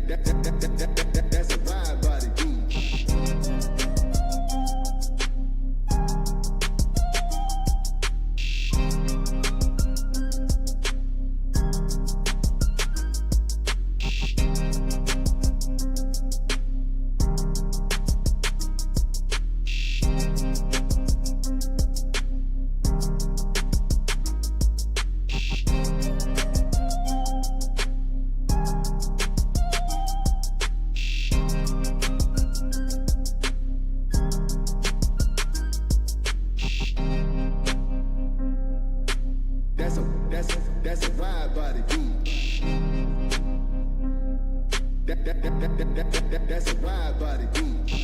That's a wide body beat. That's a wide body beat. That's a wide body beat.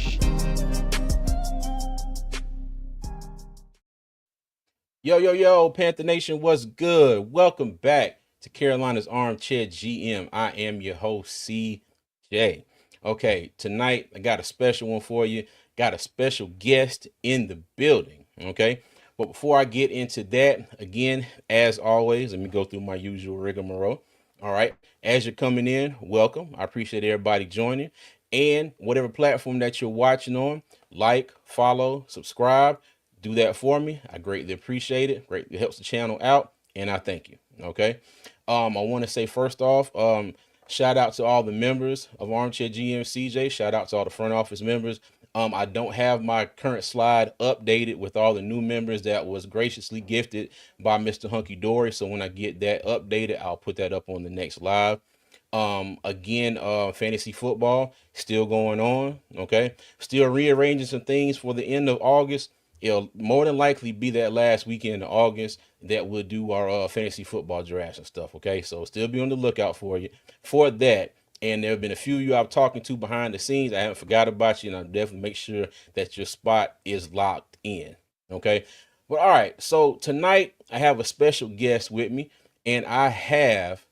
Yo, Panther Nation, what's good? Welcome back to Carolina's Armchair GM. I am your host, CJ. Okay, tonight I got a special one for you. Got a special guest in the building. Okay, but before I get into that, again, as always, let me go through my usual rigmarole. All right, as you're coming in, welcome. I appreciate everybody joining. And whatever platform that you're watching on, like, follow, subscribe. Do that for me. I greatly appreciate it. Greatly helps the channel out, and I thank you. Okay. I want to say first off, shout out to all the members of Armchair GM CJ. Shout out to all the front office members. I don't have my current slide updated with all the new members that was graciously gifted by Mr. Hunky Dory. So when I get that updated, I'll put that up on the next live. Again, fantasy football still going on. Okay. Still rearranging some things for the end of August. It'll more than likely be that last weekend in August that we'll do our fantasy football drafts and stuff. Okay, so still be on the lookout for you for that. And there have been a few of you I'm talking to behind the scenes. I haven't forgot about you, and I'll definitely make sure that your spot is locked in. Okay, but all right. So tonight I have a special guest with me, and I have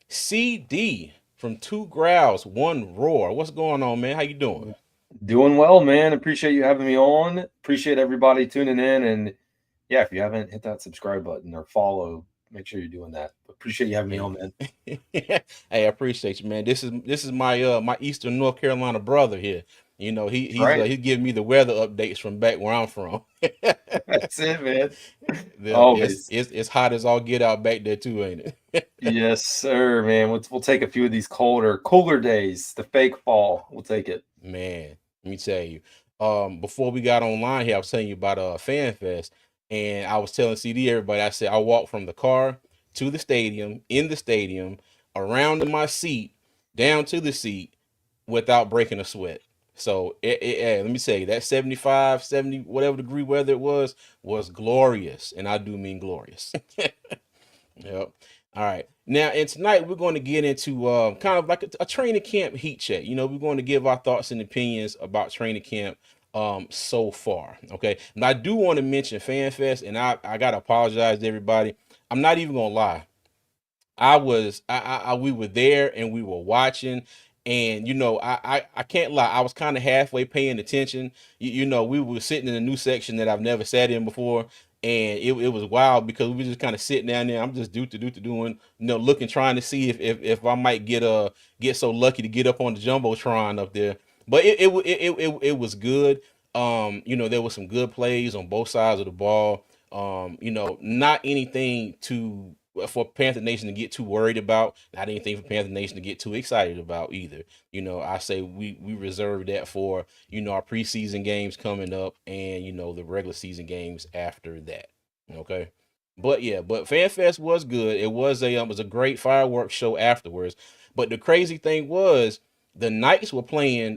CD from Two Growls One Roar. What's going on, man? How you doing? Doing well, man. Appreciate you having me on. Appreciate everybody tuning in. And yeah, if you haven't hit that subscribe button or follow, make sure you're doing that. Appreciate you having me on, man. Hey, I appreciate you, man. This is my my Eastern North Carolina brother here. You know, he's giving me the weather updates from back where I'm from. That's it, man. It's hot as all get out back there too, ain't it? Yes, sir, man. We'll take a few of these cooler days. The fake fall. We'll take it. Man, let me tell you. Before we got online here, I was telling you about Fan Fest, and I was telling CD everybody. I said I walked from the car to the stadium, in the stadium, around in my seat, down to the seat, without breaking a sweat. So let me say that 75, 70, whatever degree weather it was glorious, and I do mean glorious. Yep. All right. Now, and tonight we're going to get into kind of like a training camp heat check. You know, we're going to give our thoughts and opinions about training camp so far. Okay. And I do want to mention Fan Fest, and I gotta apologize to everybody. I'm not even gonna lie. We were there and we were watching, and you know, I can't lie. I was kind of halfway paying attention. You know, we were sitting in a new section that I've never sat in before, and it was wild because we were just kind of sitting down there. I'm just doing, you know, looking, trying to see if I might get so lucky to get up on the jumbotron up there. But it was good. You know, there was some good plays on both sides of the ball. You know, not anything for Panther Nation to get too worried about, not anything for Panther Nation to get too excited about either. You know, I say we reserve that for, you know, our preseason games coming up and, you know, the regular season games after that. Okay. But yeah, but FanFest was good. It was a great fireworks show afterwards. But the crazy thing was the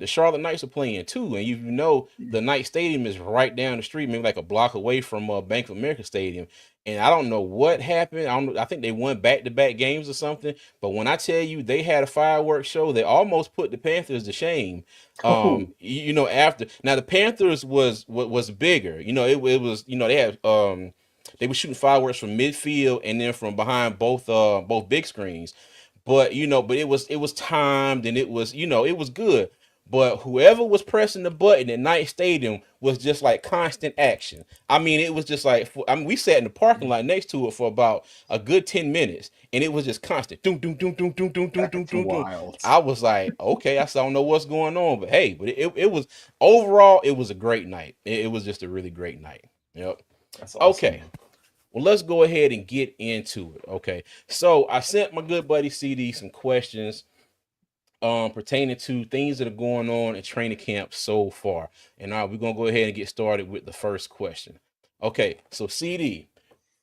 Charlotte Knights were playing too. And you know, the Knight Stadium is right down the street, maybe like a block away from Bank of America Stadium. And I don't know what happened. I think they won back-to-back games or something. But when I tell you they had a fireworks show, they almost put the Panthers to shame. You know, after now the Panthers was bigger. You know, it was, you know, they were shooting fireworks from midfield and then from behind both big screens. But you know, but it was timed and it was, you know, it was good. but whoever was pressing the button at Night Stadium was just like constant action. I mean, it was just like we sat in the parking lot next to it for about a good 10 minutes, and it was just constant. Doom, doom, doom, doom, doom, doom, doom, doom, That's doom, doom. wild. I was like, okay, I don't know what's going on, but hey, but it was overall, it was a great night. It was just a really great night. Yep. That's Okay. awesome. Well, let's go ahead and get into it. Okay. So I sent my good buddy CD some questions pertaining to things that are going on in training camp so far. And now we're gonna go ahead and get started with the first question. Okay, so CD,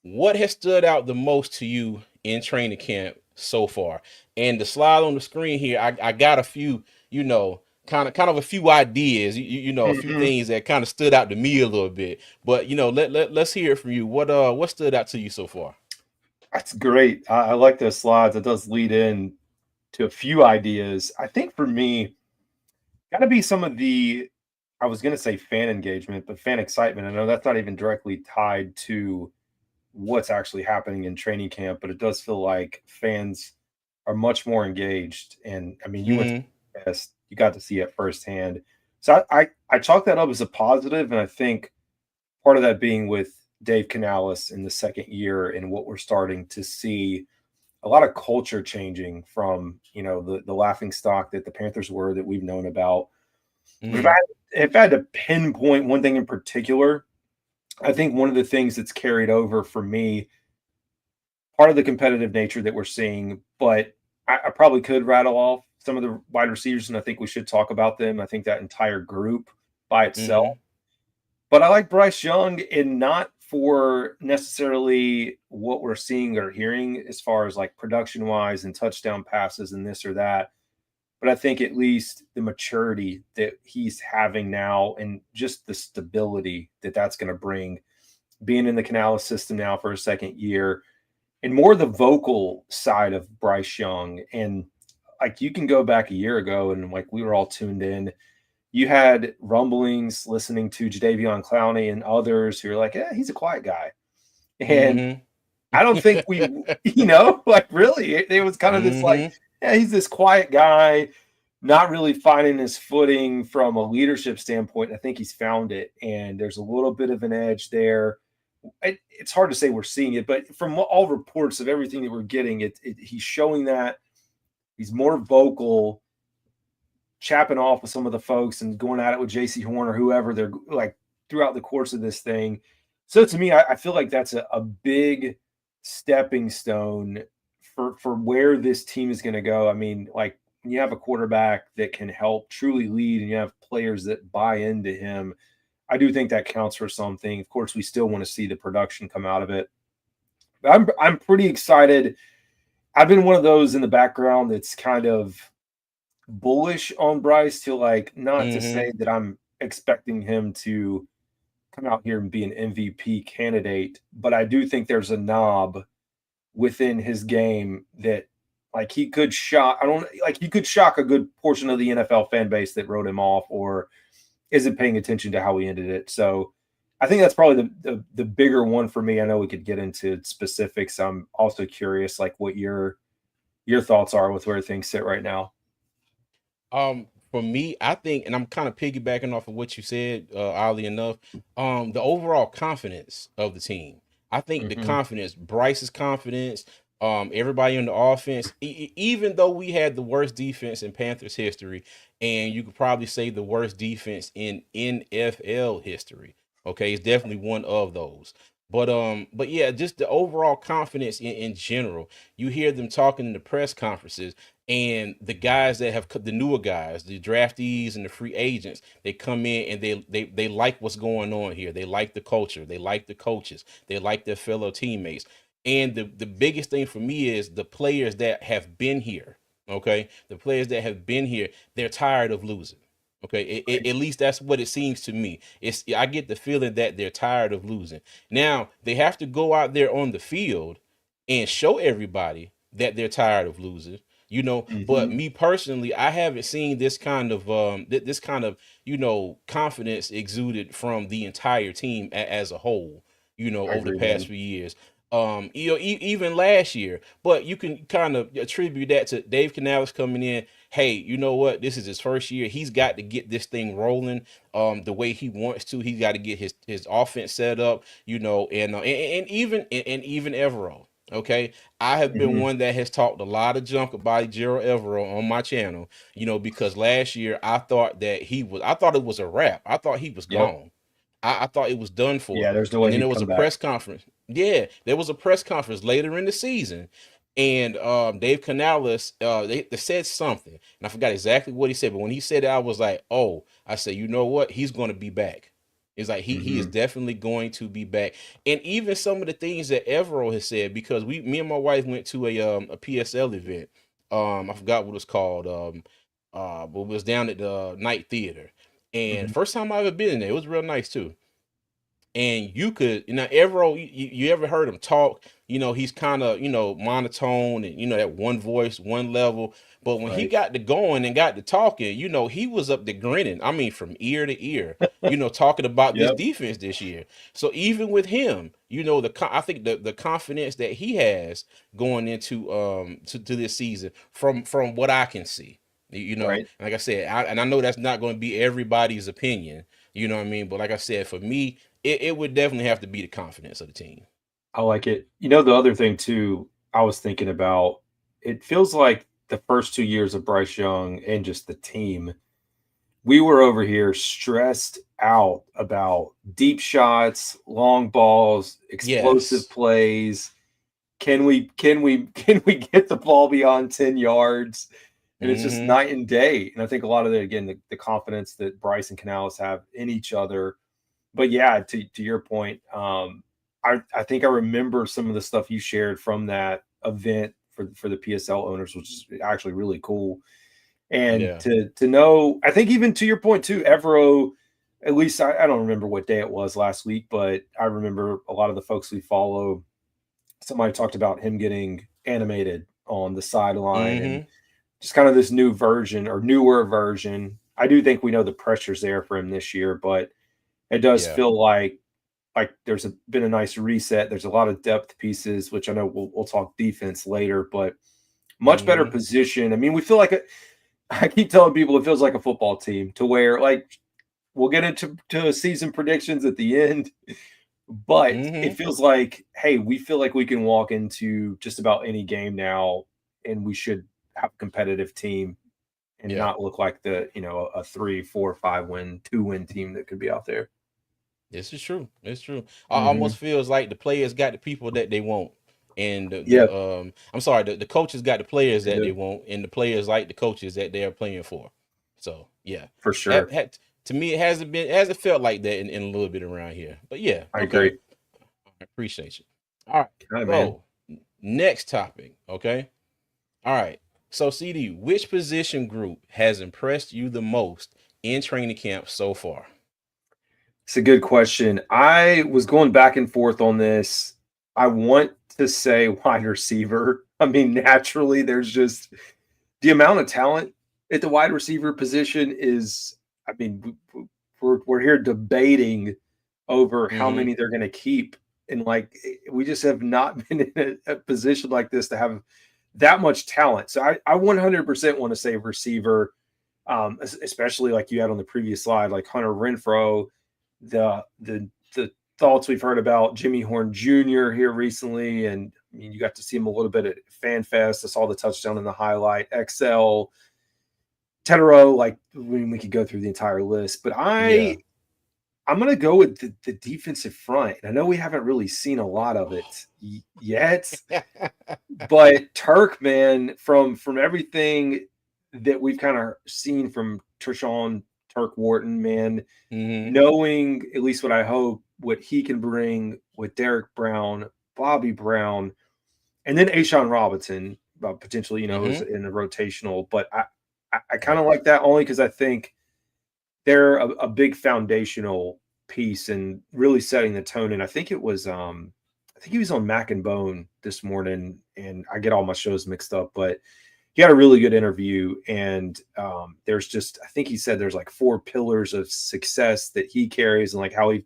what has stood out the most to you in training camp so far? And the slide on the screen here, I got a few, kind of a few ideas, a few Mhm. things that kind of stood out to me a little bit. But let's hear it from you. What stood out to you so far? That's great. I like those slides. It does lead in to a few ideas. I think for me, got to be some of the, I was going to say fan engagement, but fan excitement. I know that's not even directly tied to what's actually happening in training camp, but it does feel like fans are much more engaged. And I mean, you went to Mm-hmm. the test, you got to see it firsthand. So I chalk that up as a positive, and I think part of that being with Dave Canales in the second year and what we're starting to see a lot of culture changing from the laughing stock that the Panthers were that we've known about. But Mm-hmm. if I had to pinpoint one thing in particular, I think one of the things that's carried over for me, part of the competitive nature that we're seeing, but I probably could rattle off some of the wide receivers, and I think we should talk about them. I think that entire group by itself. Mm-hmm. But I like Bryce Young, and not for necessarily what we're seeing or hearing as far as like production wise and touchdown passes and this or that. But I think at least the maturity that he's having now and just the stability that that's going to bring, being in the Canales system now for a second year, and more the vocal side of Bryce Young. And like you can go back a year ago and like we were all tuned in. You had rumblings listening to Jadeveon Clowney and others who are like, "Yeah, he's a quiet guy." And Mm-hmm. I don't think we, like really, it was kind of this like, Mm-hmm. yeah, he's this quiet guy, not really finding his footing from a leadership standpoint. I think he's found it, and there's a little bit of an edge there. It's hard to say we're seeing it, but from all reports of everything that we're getting, he's showing that he's more vocal, chapping off with some of the folks and going at it with JC Horn or whoever they're like throughout the course of this thing. So to me, I feel like that's a big stepping stone for where this team is going to go. I mean, like when you have a quarterback that can help truly lead and you have players that buy into him, I do think that counts for something. Of course, we still want to see the production come out of it. But I'm pretty excited. I've been one of those in the background that's kind of bullish on Bryce, to like not to Mm-hmm. say that I'm expecting him to come out here and be an MVP candidate, but I do think there's a knob within his game that like he could shock. I don't like he could shock a good portion of the NFL fan base that wrote him off or isn't paying attention to how he ended it. So I think that's probably the bigger one for me. I know we could get into specifics. I'm also curious like what your thoughts are with where things sit right now. For me, I think, and I'm kind of piggybacking off of what you said, oddly enough, the overall confidence of the team. I think the Mhm. confidence, Bryce's confidence, everybody on the offense, even though we had the worst defense in Panthers history, and you could probably say the worst defense in NFL history. Okay, it's definitely one of those. But yeah, just the overall confidence in general. You hear them talking in the press conferences, and the guys that have the newer guys, the draftees and the free agents, they come in and they like what's going on here. They like the culture, they like the coaches, they like their fellow teammates. And the biggest thing for me is the players that have been here. Okay, the players that have been here, they're tired of losing. Okay, at least that's what it seems to me. I get the feeling that they're tired of losing. Now they have to go out there on the field and show everybody that they're tired of losing. But Mhm. me personally, I haven't seen this kind of this kind of confidence exuded from the entire team as a whole, I over the agree, past man. few years. Even last year, but you can kind of attribute that to Dave Canales coming in. hey, you know what? This is his first year. He's got to get this thing rolling the way he wants to. He's got to get his offense set up, and even Evero. Okay, I have been Mhm. one that has talked a lot of junk about Gerald Evero on my channel, because last year I thought it was a wrap. I thought he was Yep. gone. I thought it was done for. Yeah, there's no way And then he'd there was come a back. press conference. Yeah, there was a press conference later in the season, and Dave Canales, they said something, and I forgot exactly what he said. But when he said it, I was like, "Oh," I said, "You know what? He's going to be back." It's like he is Mhm. definitely going to be back. And even some of the things that Evero has said, because me and my wife went to a PSL event. I forgot what it was called. But it was down at the night theater, and Mhm. first time I ever been in there, it was real nice too. And you could, Evero, you ever heard him talk? He's kind of, monotone, and that one voice, one level. But when he Right. got to going and got to talking, he was up to grinning. I mean, from ear to ear, talking about this Yep. defense this year. So even with him, I think the confidence that he has going into to this season, from what I can see, Right. like I said, and I know that's not going to be everybody's opinion. You know what I mean? But like I said, for me, it would definitely have to be the confidence of the team. I like it. The other thing too, I was thinking about, it feels like the first 2 years of Bryce Young and just the team, we were over here stressed out about deep shots, long balls, explosive Yes. plays. Can we get the ball beyond 10 yards? And it's just Hmm. night and day. And I think a lot of it, again, the confidence that Bryce and Canales have in each other. But yeah, to your point, I think I remember some of the stuff you shared from that event for the PSL owners, which is actually really cool. And Yeah. to know, I think even to your point too, Evero, at least I don't remember what day it was last week, but I remember a lot of the folks we follow, somebody talked about him getting animated on the sideline and Hmm. just kind of this new version or newer version. I do think we know the pressure's there for him this year, but it does Yeah. feel like there's been a nice reset. There's a lot of depth pieces, which I know we'll talk defense later, but much better Hmm. position. I mean, we feel like I keep telling people it feels like a football team, to where, like, we'll get into season predictions at the end, but it Hmm. feels like, hey, we feel like we can walk into just about any game now, and we should have a competitive team and Yeah. not look like a 3, 4, 5 win, 2 win team that could be out there. This is true. It's true. I Hmm. almost feels like the players got the people that they want. And Yeah, I'm sorry, the coaches got the players they that they do, want, and the players like the coaches that they are playing for. So yeah. for sure. To me, it hasn't felt like that in a little bit around here. But yeah, I okay. agree. I appreciate you. All right. All right, man. So next topic. Okay. All right. So CD, which position group has impressed you the most in training camp so far? It's a good question. I was going back and forth on this. I want to say wide receiver. I mean, naturally, there's just the amount of talent at the wide receiver position is, I mean, we're here debating over how Mm-hmm. many they're going to keep. And like, we just have not been in a position like this to have that much talent. So I 100% want to say receiver, especially like you had on the previous slide, like Hunter Renfro, the thoughts we've heard about Jimmy Horn Jr. here recently, and I mean, you got to see him a little bit at FanFest. I saw the touchdown in the highlight. XL Tedero, like, we could go through the entire list, but Yeah. I'm gonna go with the defensive front. And I know we haven't really seen a lot of it yet, but Turk, man, from everything that we've kind of seen from Tershawn Turk Wharton, man, Mm-hmm. knowing at least what I hope what he can bring with Derek Brown, Bobby Brown, and then Ashawn Robinson, potentially, Mm-hmm. is in a rotational. But I kind Yeah. of like that only because I think they're a big foundational piece and really setting the tone. And I think he was on Mac and Bone this morning, and I get all my shows mixed up, but he had a really good interview. And there's just, I think he said there's like 4 pillars of success that he carries, and like how he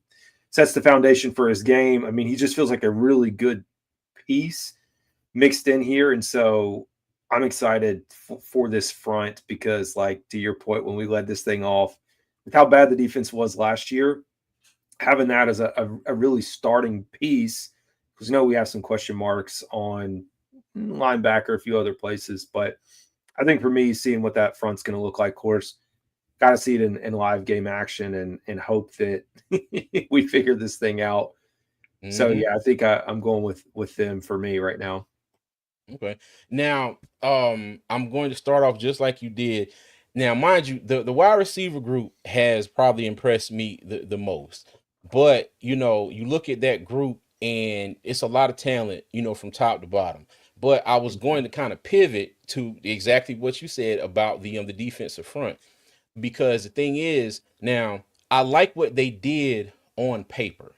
sets the foundation for his game. I mean, he just feels like a really good piece mixed in here. And so I'm excited for this front because, like, to your point, when we led this thing off, with how bad the defense was last year, having that as a really starting piece, because we have some question marks on linebacker, a few other places. But I think for me, seeing what that front's going to look like, of course, got to see it in live game action and hope that we figure this thing out. So, Mm-hmm. yeah, I think I'm going with them for me right now. Okay. Now, I'm going to start off just like you did. Now, mind you, the wide receiver group has probably impressed me the most. But, you look at that group and it's a lot of talent, from top to bottom. But I was going to kind of pivot to exactly what you said about the defensive front. Because the thing is, now I like what they did on paper.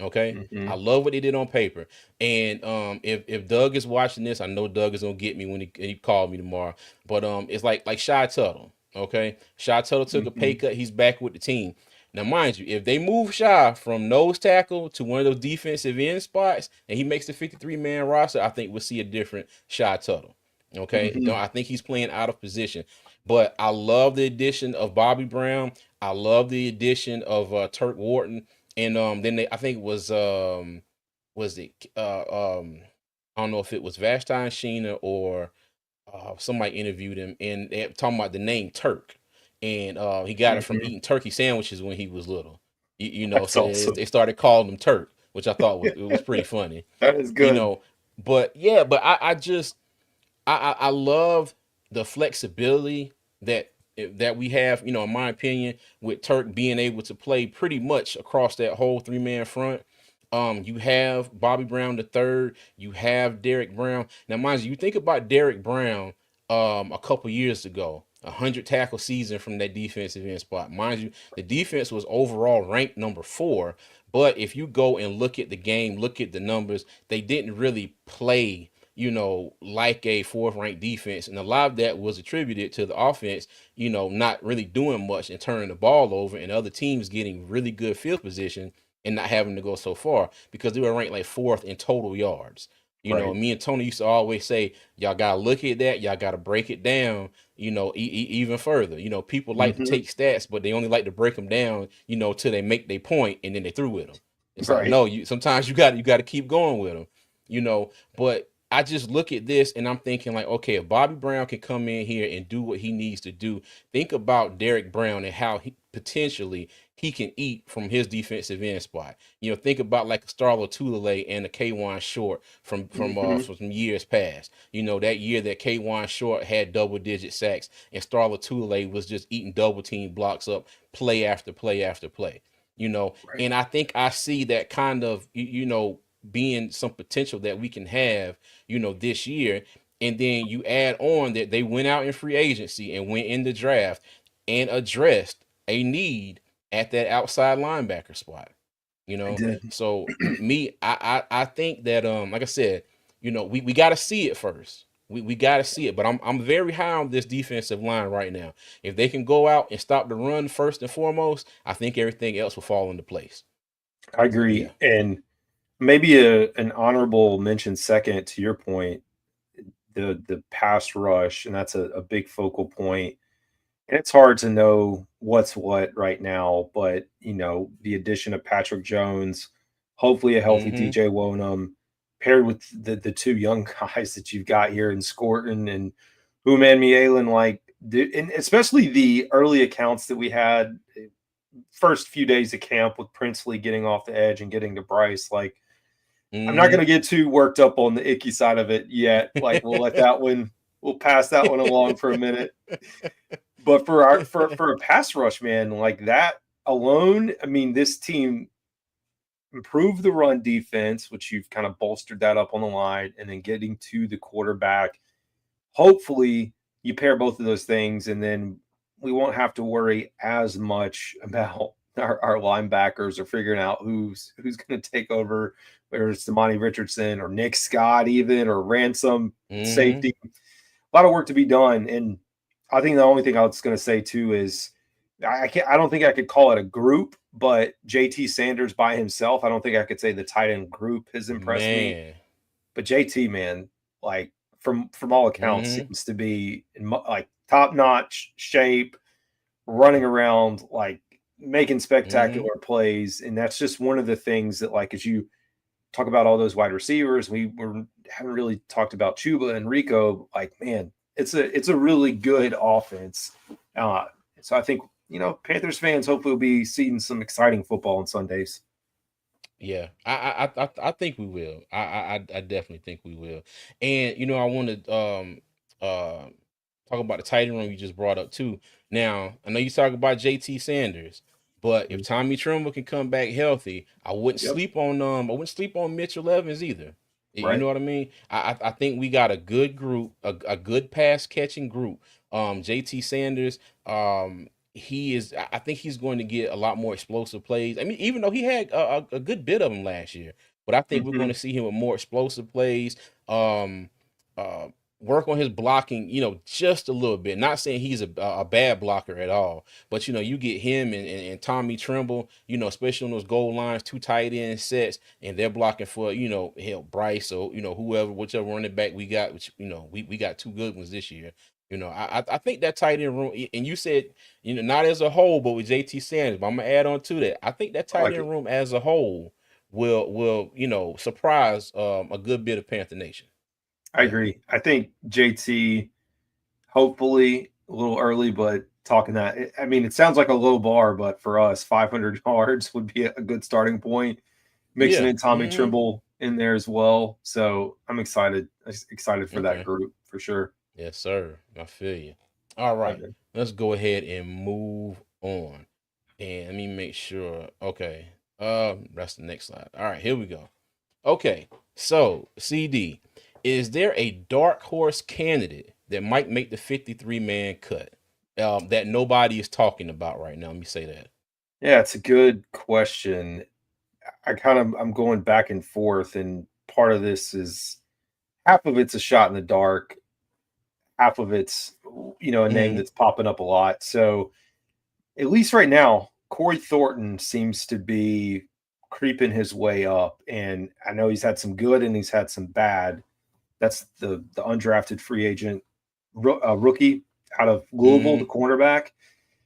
Okay. Mm-hmm. I love what they did on paper. And if Doug is watching this, I know Doug is gonna get me when he called me tomorrow. But it's like Shy Tuttle. Okay. Shy Tuttle took a pay Mm-hmm. cut, he's back with the team. Now, mind you, if they move Shy from nose tackle to one of those defensive end spots and he makes the 53-man roster, I think we'll see a different Shy Tuttle. Okay. Mm-hmm. I think he's playing out of position. But I love the addition of Bobby Brown. I love the addition of Turk Wharton. And then I think it was it I don't know if it was Vashti Sheena or somebody interviewed him and they talking about the name Turk. And he got it from Mm-hmm. eating turkey sandwiches when he was little. That's So they awesome. started calling him Turk, which I thought was pretty funny. That is You good. know, but yeah, but I just I love the flexibility that we have, in my opinion, with Turk being able to play pretty much across that whole 3-man front. You have Bobby Brown the third, you have Derek Brown. Now, mind you, you think about Derek Brown a couple years ago, 100 tackle season from that defensive end spot. Mind you, the defense was overall ranked number 4, but if you go and look at the game, look at the numbers, they didn't really play like a 4th-ranked defense. And a lot of that was attributed to the offense, not really doing much and turning the ball over and other teams getting really good field position and not having to go so far because they were ranked like 4th in total yards. Right. Me and Tony used to always say, y'all got to look at that. Y'all got to break it down, even further. People like to Mm-hmm. take stats, but they only like to break them down, till they make their point and then they through with them. It's like, Right. no, sometimes you got to keep going with them, but I just look at this and I'm thinking like, okay, if Bobby Brown can come in here and do what he needs to do, think about Derek Brown and how he can eat from his defensive end spot. Think about like a Starla Tulele and a K1 Short Mm-hmm. from some years past. That year that K1 Short had double-digit sacks and Starla Tulele was just eating double team blocks up play after play after play. Right. And I think I see that kind of being some potential that we can have, this year. And then you add on that they went out in free agency and went in the draft and addressed a need at that outside linebacker spot. I did. So me, I think that like I said, we got to see it first. We got to see it, but I'm very high on this defensive line right now. If they can go out and stop the run first and foremost, I think everything else will fall into place. I Yeah. agree. And maybe an honorable mention second to your point, the pass rush, and that's a big focal point. And it's hard to know what's what right now, but the addition of Patrick Jones, hopefully a healthy Mm-hmm. DJ Wonum, paired with the two young guys that you've got here in Scorton and Uman Mielen, and especially the early accounts that we had first few days of camp with Princely getting off the edge and getting to Bryce. Like, I'm not going Mm-hmm. to get too worked up on the icky side of it yet. Like, we'll let that one, we'll pass that one along for a minute. But for a pass rush, man, like that alone, I mean, this team improved the run defense, which you've kind of bolstered that up on the line, and then getting to the quarterback. Hopefully, you pair both of those things, and then we won't have to worry as much about our linebackers or figuring out who's going to take over, whether it's Damani Richardson or Nick Scott, even or Ransom Mm-hmm. safety. A lot of work to be done, and I think the only thing I was going to say too is I don't think I could call it a group, but JT Sanders by himself, I don't think I could say the tight end group has impressed me. Man. But JT, man, like from all accounts Mm-hmm. seems to be in like top notch shape, running around, like making Mm-hmm. spectacular plays, and that's just one of the things that, like, as you talk about all those wide receivers, haven't really talked about Chuba and Rico. Like, man, it's a really good offense. Uh, so I think, Panthers fans hopefully will be seeing some exciting football on Sundays. Yeah, I think we will. I definitely think we will. And I want to uh talk about the tight end room you just brought up too. Now, I know you talk about JT Sanders, but if Mhm. Tommy Tremble can come back healthy, Yep. I wouldn't sleep on Mitchell Evans either. You Right. know what I mean? I think we got a good group, a good pass catching group. JT Sanders, I think he's going to get a lot more explosive plays. I mean, even though he had a good bit of them last year, but I think we're going Hmm. to see him with more explosive plays. Um, uh, Work on his blocking, just a little bit. Not saying he's a bad blocker at all, but you get him and Tommy Tremble, especially on those goal lines, two tight end sets, and they're blocking for hell Bryce or whoever, whichever running back we got. Which we got two good ones this year. I think that tight end room, and you said not as a whole, but with JT Sanders. But I'm gonna add on to that. I think that I tight like end it. room as a whole will surprise a good bit of Panther Nation. I Yeah. agree. I think JT, hopefully a little early, but talking that, I mean, it sounds like a low bar, but for us, 500 yards would be a good starting point. Mixing Yeah. in Tommy Hmm. Trimble in there as well. So I'm excited for that Okay. group for sure. Yes, sir. I feel you. All right. Okay. Let's go ahead and move on. And let me make sure. Okay. That's the next slide. All right, here we go. Okay. So, CD, is there a dark horse candidate that might make the 53-man cut? That nobody is talking about right now. Let me say that. Yeah, it's a good question. I'm going back and forth, and part of this is half of it's a shot in the dark, half of it's a name Hmm. that's popping up a lot. So at least right now, Corey Thornton seems to be creeping his way up, and I know he's had some good and he's had some bad. That's the undrafted free agent rookie out of Louisville, the Hmm. cornerback.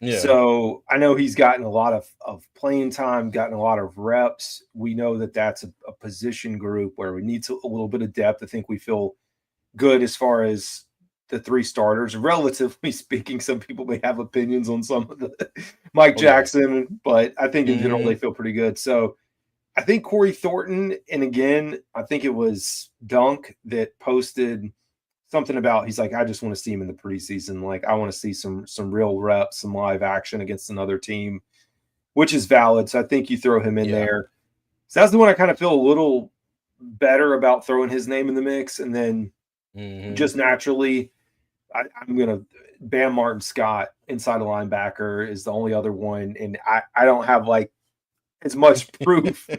Yeah. So I know he's gotten a lot of playing time, gotten a lot of reps. We know that that's a position group where we need a little bit of depth. I think we feel good as far as the three starters. Relatively speaking, some people may have opinions on some of the Mike Oh yeah. Jackson, but I think in general they Hmm. feel pretty good. So I think Corey Thornton, and again, I think it was Dunk that posted something about, he's like, I just want to see him in the preseason. Like, I want to see some real reps, some live action against another team, which is valid. So I think you throw him in Yeah. there. So that's the one I kind of feel a little better about throwing his name in the mix. And then Hmm. just naturally, I'm gonna Bam Martin Scott, inside linebacker, is the only other one. And I don't have like as much proof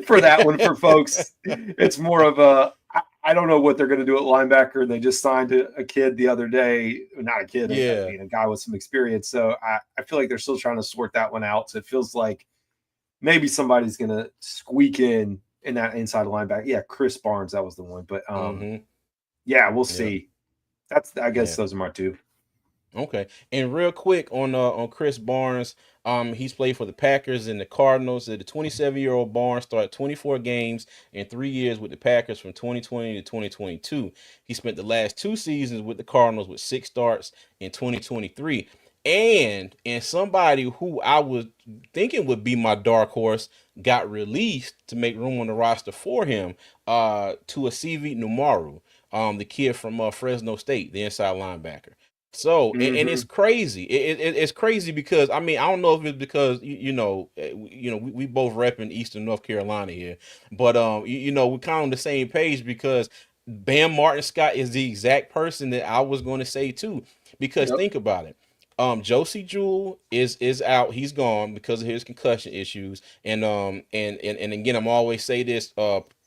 for that one for folks. It's more of I don't know what they're going to do at linebacker. They just signed a kid the other day, not a kid, I Yeah. mean a guy with some experience. So I feel like they're still trying to sort that one out. So it feels like maybe somebody's going to squeak in that inside linebacker. Yeah, Chris Barnes, that was the one. But Hmm. yeah, we'll Yeah. see. I guess Yeah. those are my two. Okay. And real quick on Chris Barnes, he's played for the Packers and the Cardinals. The 27-year-old Barnes started 24 games in 3 years with the Packers from 2020 to 2022. He spent the last two seasons with the Cardinals with 6 starts in 2023. And somebody who I was thinking would be my dark horse got released to make room on the roster for him, to a CV Numaru, the kid from Fresno State, the inside linebacker. So and it's Mm-hmm. crazy. It's crazy because I mean I don't know if it's because we both rep in Eastern North Carolina here, but we're kind of on the same page because Bam Martin Scott is the exact person that I was going to say too. Because Yep. think about it, Josie Jewell is out. He's gone because of his concussion issues. And again, I'm always say this.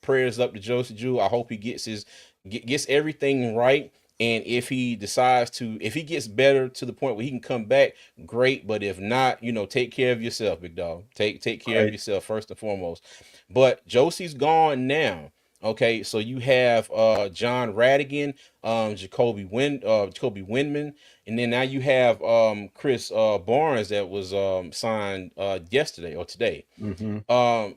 Prayers up to Josie Jewell. I hope he gets everything right. And if he gets better to the point where he can come back, great. But if not, take care of yourself, big dog. Take care of Right. yourself first and foremost. But Josie's gone now. Okay, so you have John Radigan, Jacoby Windman, and then now you have Chris Barnes that was signed yesterday or today. Mm-hmm. Um,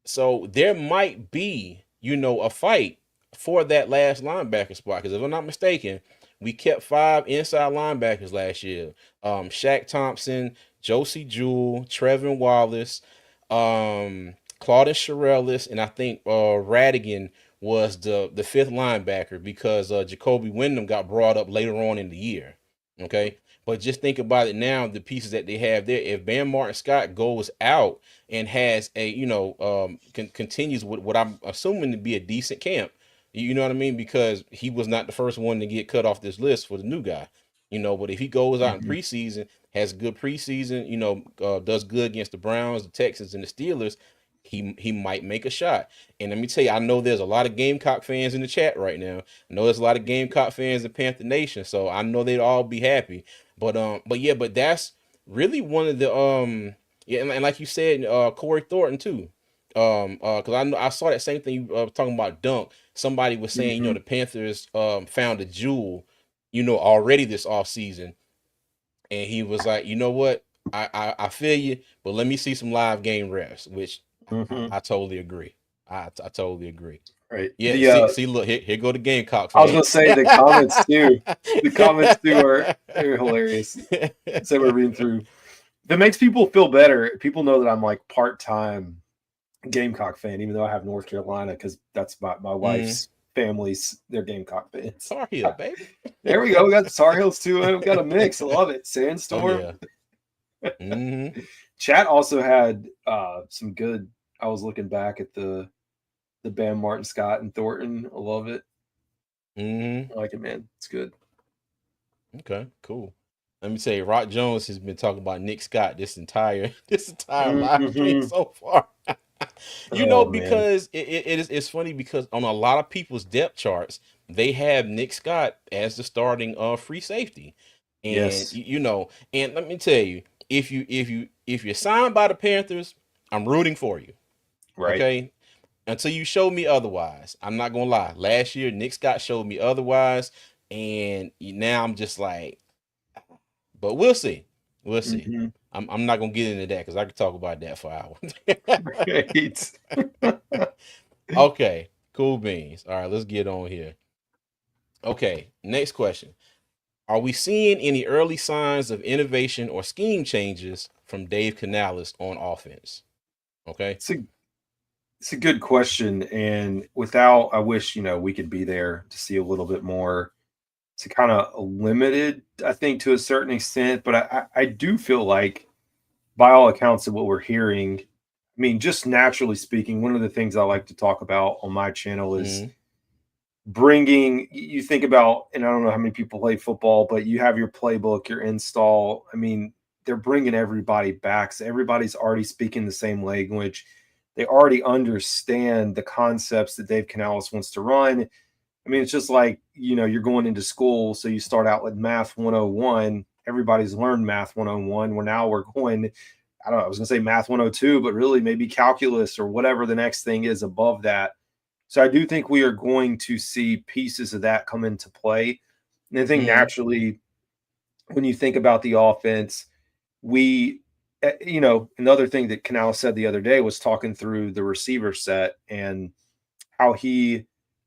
so there might be, a fight for that last linebacker spot. Because if I'm not mistaken, we kept 5 inside linebackers last year. Shaq Thompson, Josie Jewell, Trevin Wallace, Claudin Shirellis, and I think Radigan was the fifth linebacker because Jacoby Wyndham got brought up later on in the year. Okay. But just think about it now, the pieces that they have there. If Bam Martin Scott goes out and has a continues with what I'm assuming to be a decent camp, you know what I mean, because he was not the first one to get cut off this list for the new guy, but if he goes out in Mm-hmm. preseason, has a good preseason, does good against the Browns, the Texans, and the Steelers, he might make a shot. And let me tell you, I know there's a lot of Gamecock fans in the chat right now. I know there's a lot of Gamecock fans in Panther Nation, so I know they'd all be happy. But that's really one of the yeah, and like you said, Corey Thornton too. Because I know I saw that same thing talking about Dunk. Somebody was saying, Mm-hmm. the Panthers found a jewel, already this off season, and he was like, you know what, I feel you, but let me see some live game reps, which Mm-hmm. I totally agree. I totally agree. Right. Yeah, see, look, here go the Gamecock I was gonna fans. say the comments too. The comments too are hilarious. So we're reading through. If it makes people feel better, people know that I'm like part-time Gamecock fan, even though I have North Carolina, because that's my Mm, wife's family's, they're Gamecock fans. Tar Heel, baby. There we go. We got the Tar Heels too. We've got a mix. I love it. Oh Sandstorm. yeah. Mm-hmm. Chat also had some good. I was looking back at the Bam Martin Scott and Thornton. I love it. Mm-hmm. I like it, man. It's good. Okay, cool. Let me tell you, Rock Jones has been talking about Nick Scott this entire live stream Mm-hmm. so far. Oh man. Because it's funny because on a lot of people's depth charts, they have Nick Scott as the starting free safety. And Yes. and let me tell you, if you're signed by the Panthers, I'm rooting for you. Right. Okay? Until you show me otherwise. I'm not gonna lie. Last year, Nick Scott showed me otherwise, and now I'm just like, but we'll see. We'll see. Mm-hmm. I'm not gonna get into that because I could talk about that for hours. Right. Okay, cool beans. All right, let's get on here. Okay, next question. Are we seeing any early signs of innovation or scheme changes from Dave Canales on offense? Okay. It's a good question, and I wish we could be there to see a little bit more. It's kind of limited, I think, to a certain extent, but I do feel like, by all accounts of what we're hearing, I mean, just naturally speaking, one of the things I like to talk about on my channel is Mm-hmm. bringing. You think about, and I don't know how many people play football, but you have your playbook, your install. I mean, they're bringing everybody back, so everybody's already speaking the same language. They already understand the concepts that Dave Canales wants to run. I mean, it's just like, you're going into school. So you start out with math 101. Everybody's learned math 101. We're going, I don't know, I was going to say math 102, but really maybe calculus or whatever the next thing is above that. So I do think we are going to see pieces of that come into play. And I think Mm-hmm. naturally, when you think about the offense, we, another thing that Canales said the other day was talking through the receiver set and how he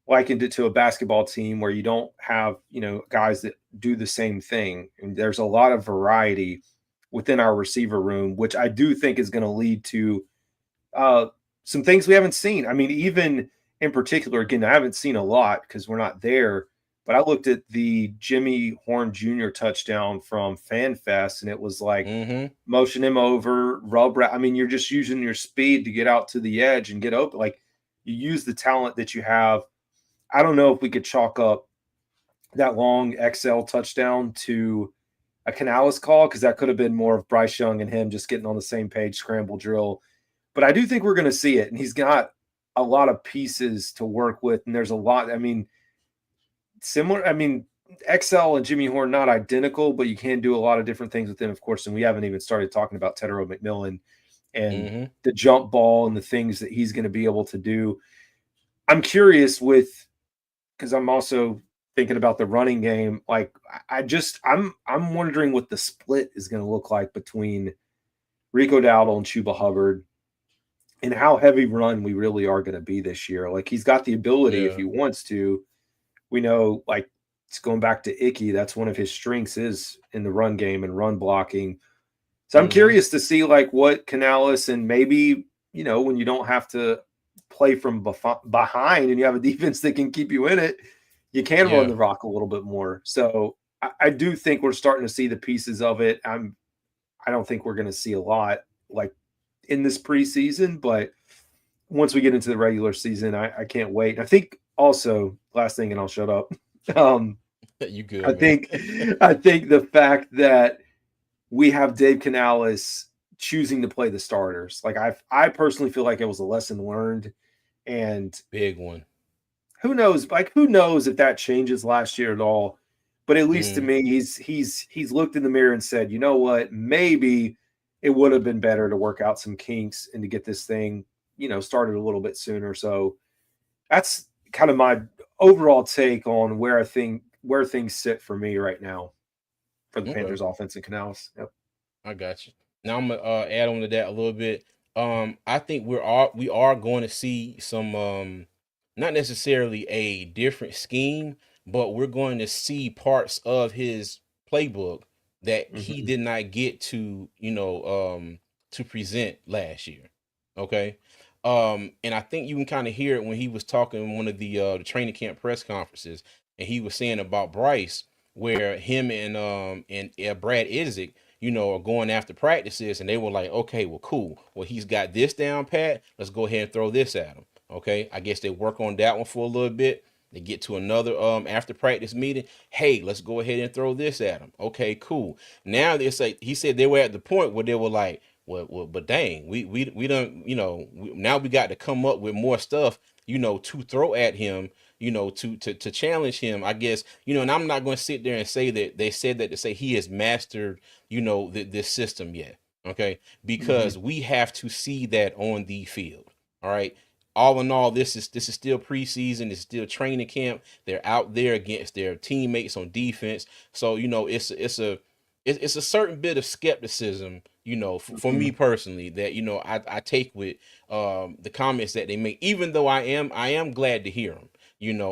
likened it to a basketball team where you don't have, guys that do the same thing. And there's a lot of variety within our receiver room, which I do think is going to lead to uh, some things we haven't seen. I mean, even in particular, again, I haven't seen a lot because we're not there, but I looked at the Jimmy Horn Jr. touchdown from FanFest, and it was like Mm-hmm. motion him over, rub. I mean, you're just using your speed to get out to the edge and get open. Like, you use the talent that you have. I don't know if we could chalk up that long XL touchdown to a Canales call, because that could have been more of Bryce Young and him just getting on the same page, scramble drill. But I do think we're going to see it, and he's got a lot of pieces to work with, and there's a lot. I mean, similar. I mean, XL and Jimmy Horn not identical, but you can do a lot of different things with them, of course. And we haven't even started talking about Tedero McMillan and Mm-hmm. the jump ball and the things that he's going to be able to do. I'm curious with because I'm also thinking about the running game. Like I'm wondering what the split is going to look like between Rico Dowdle and Chuba Hubbard, and how heavy run we really are going to be this year. Like he's got the ability if Yeah. he wants to. We know like it's going back to Icky. That's one of his strengths is in the run game and run blocking. So I'm Mm-hmm. curious to see like what Canales and maybe when you don't have to play from behind and you have a defense that can keep you in it, you can run Yeah. the rock a little bit more. So I do think we're starting to see the pieces of it. I don't think we're going to see a lot like in this preseason, but once we get into the regular season, I can't wait. I think also last thing, and I'll shut up. Um, You I good, man? think I think the fact that we have Dave Canales choosing to play the starters, like I personally feel like it was a lesson learned, and Big one. who knows if that changes last year at all. But at least to Mm, me, he's looked in the mirror and said, you know what, maybe it would have been better to work out some kinks and to get this thing, started a little bit sooner. So that's kind of my overall take on where things sit for me right now for the okay. Panthers offense and Canales. Yep. I got you. Now I'm gonna add on to that a little bit. I think we are going to see some not necessarily a different scheme, but we're going to see parts of his playbook that he Mm-hmm. did not get to present last year. Okay. And I think you can kind of hear it when he was talking in one of the training camp press conferences, and he was saying about Bryce, where him and Brad Idzik, are going after practices, and they were like, okay, well, cool. Well, he's got this down pat. Let's go ahead and throw this at him. Okay. I guess they work on that one for a little bit. They get to another after practice meeting. Hey, let's go ahead and throw this at him. Okay, cool. Now they say he said they were at the point where they were like, well, but dang, we don't, now we got to come up with more stuff, to throw at him, to challenge him, I guess, and I'm not going to sit there and say that they said that to say he has mastered, this system yet. Okay. Mm-hmm. Because we have to see that on the field. All right. All in all, this is still preseason. It's still training camp. They're out there against their teammates on defense. So, it's a certain bit of skepticism, for Mm-hmm. me personally, that I take with the comments that they make. Even though I am glad to hear them.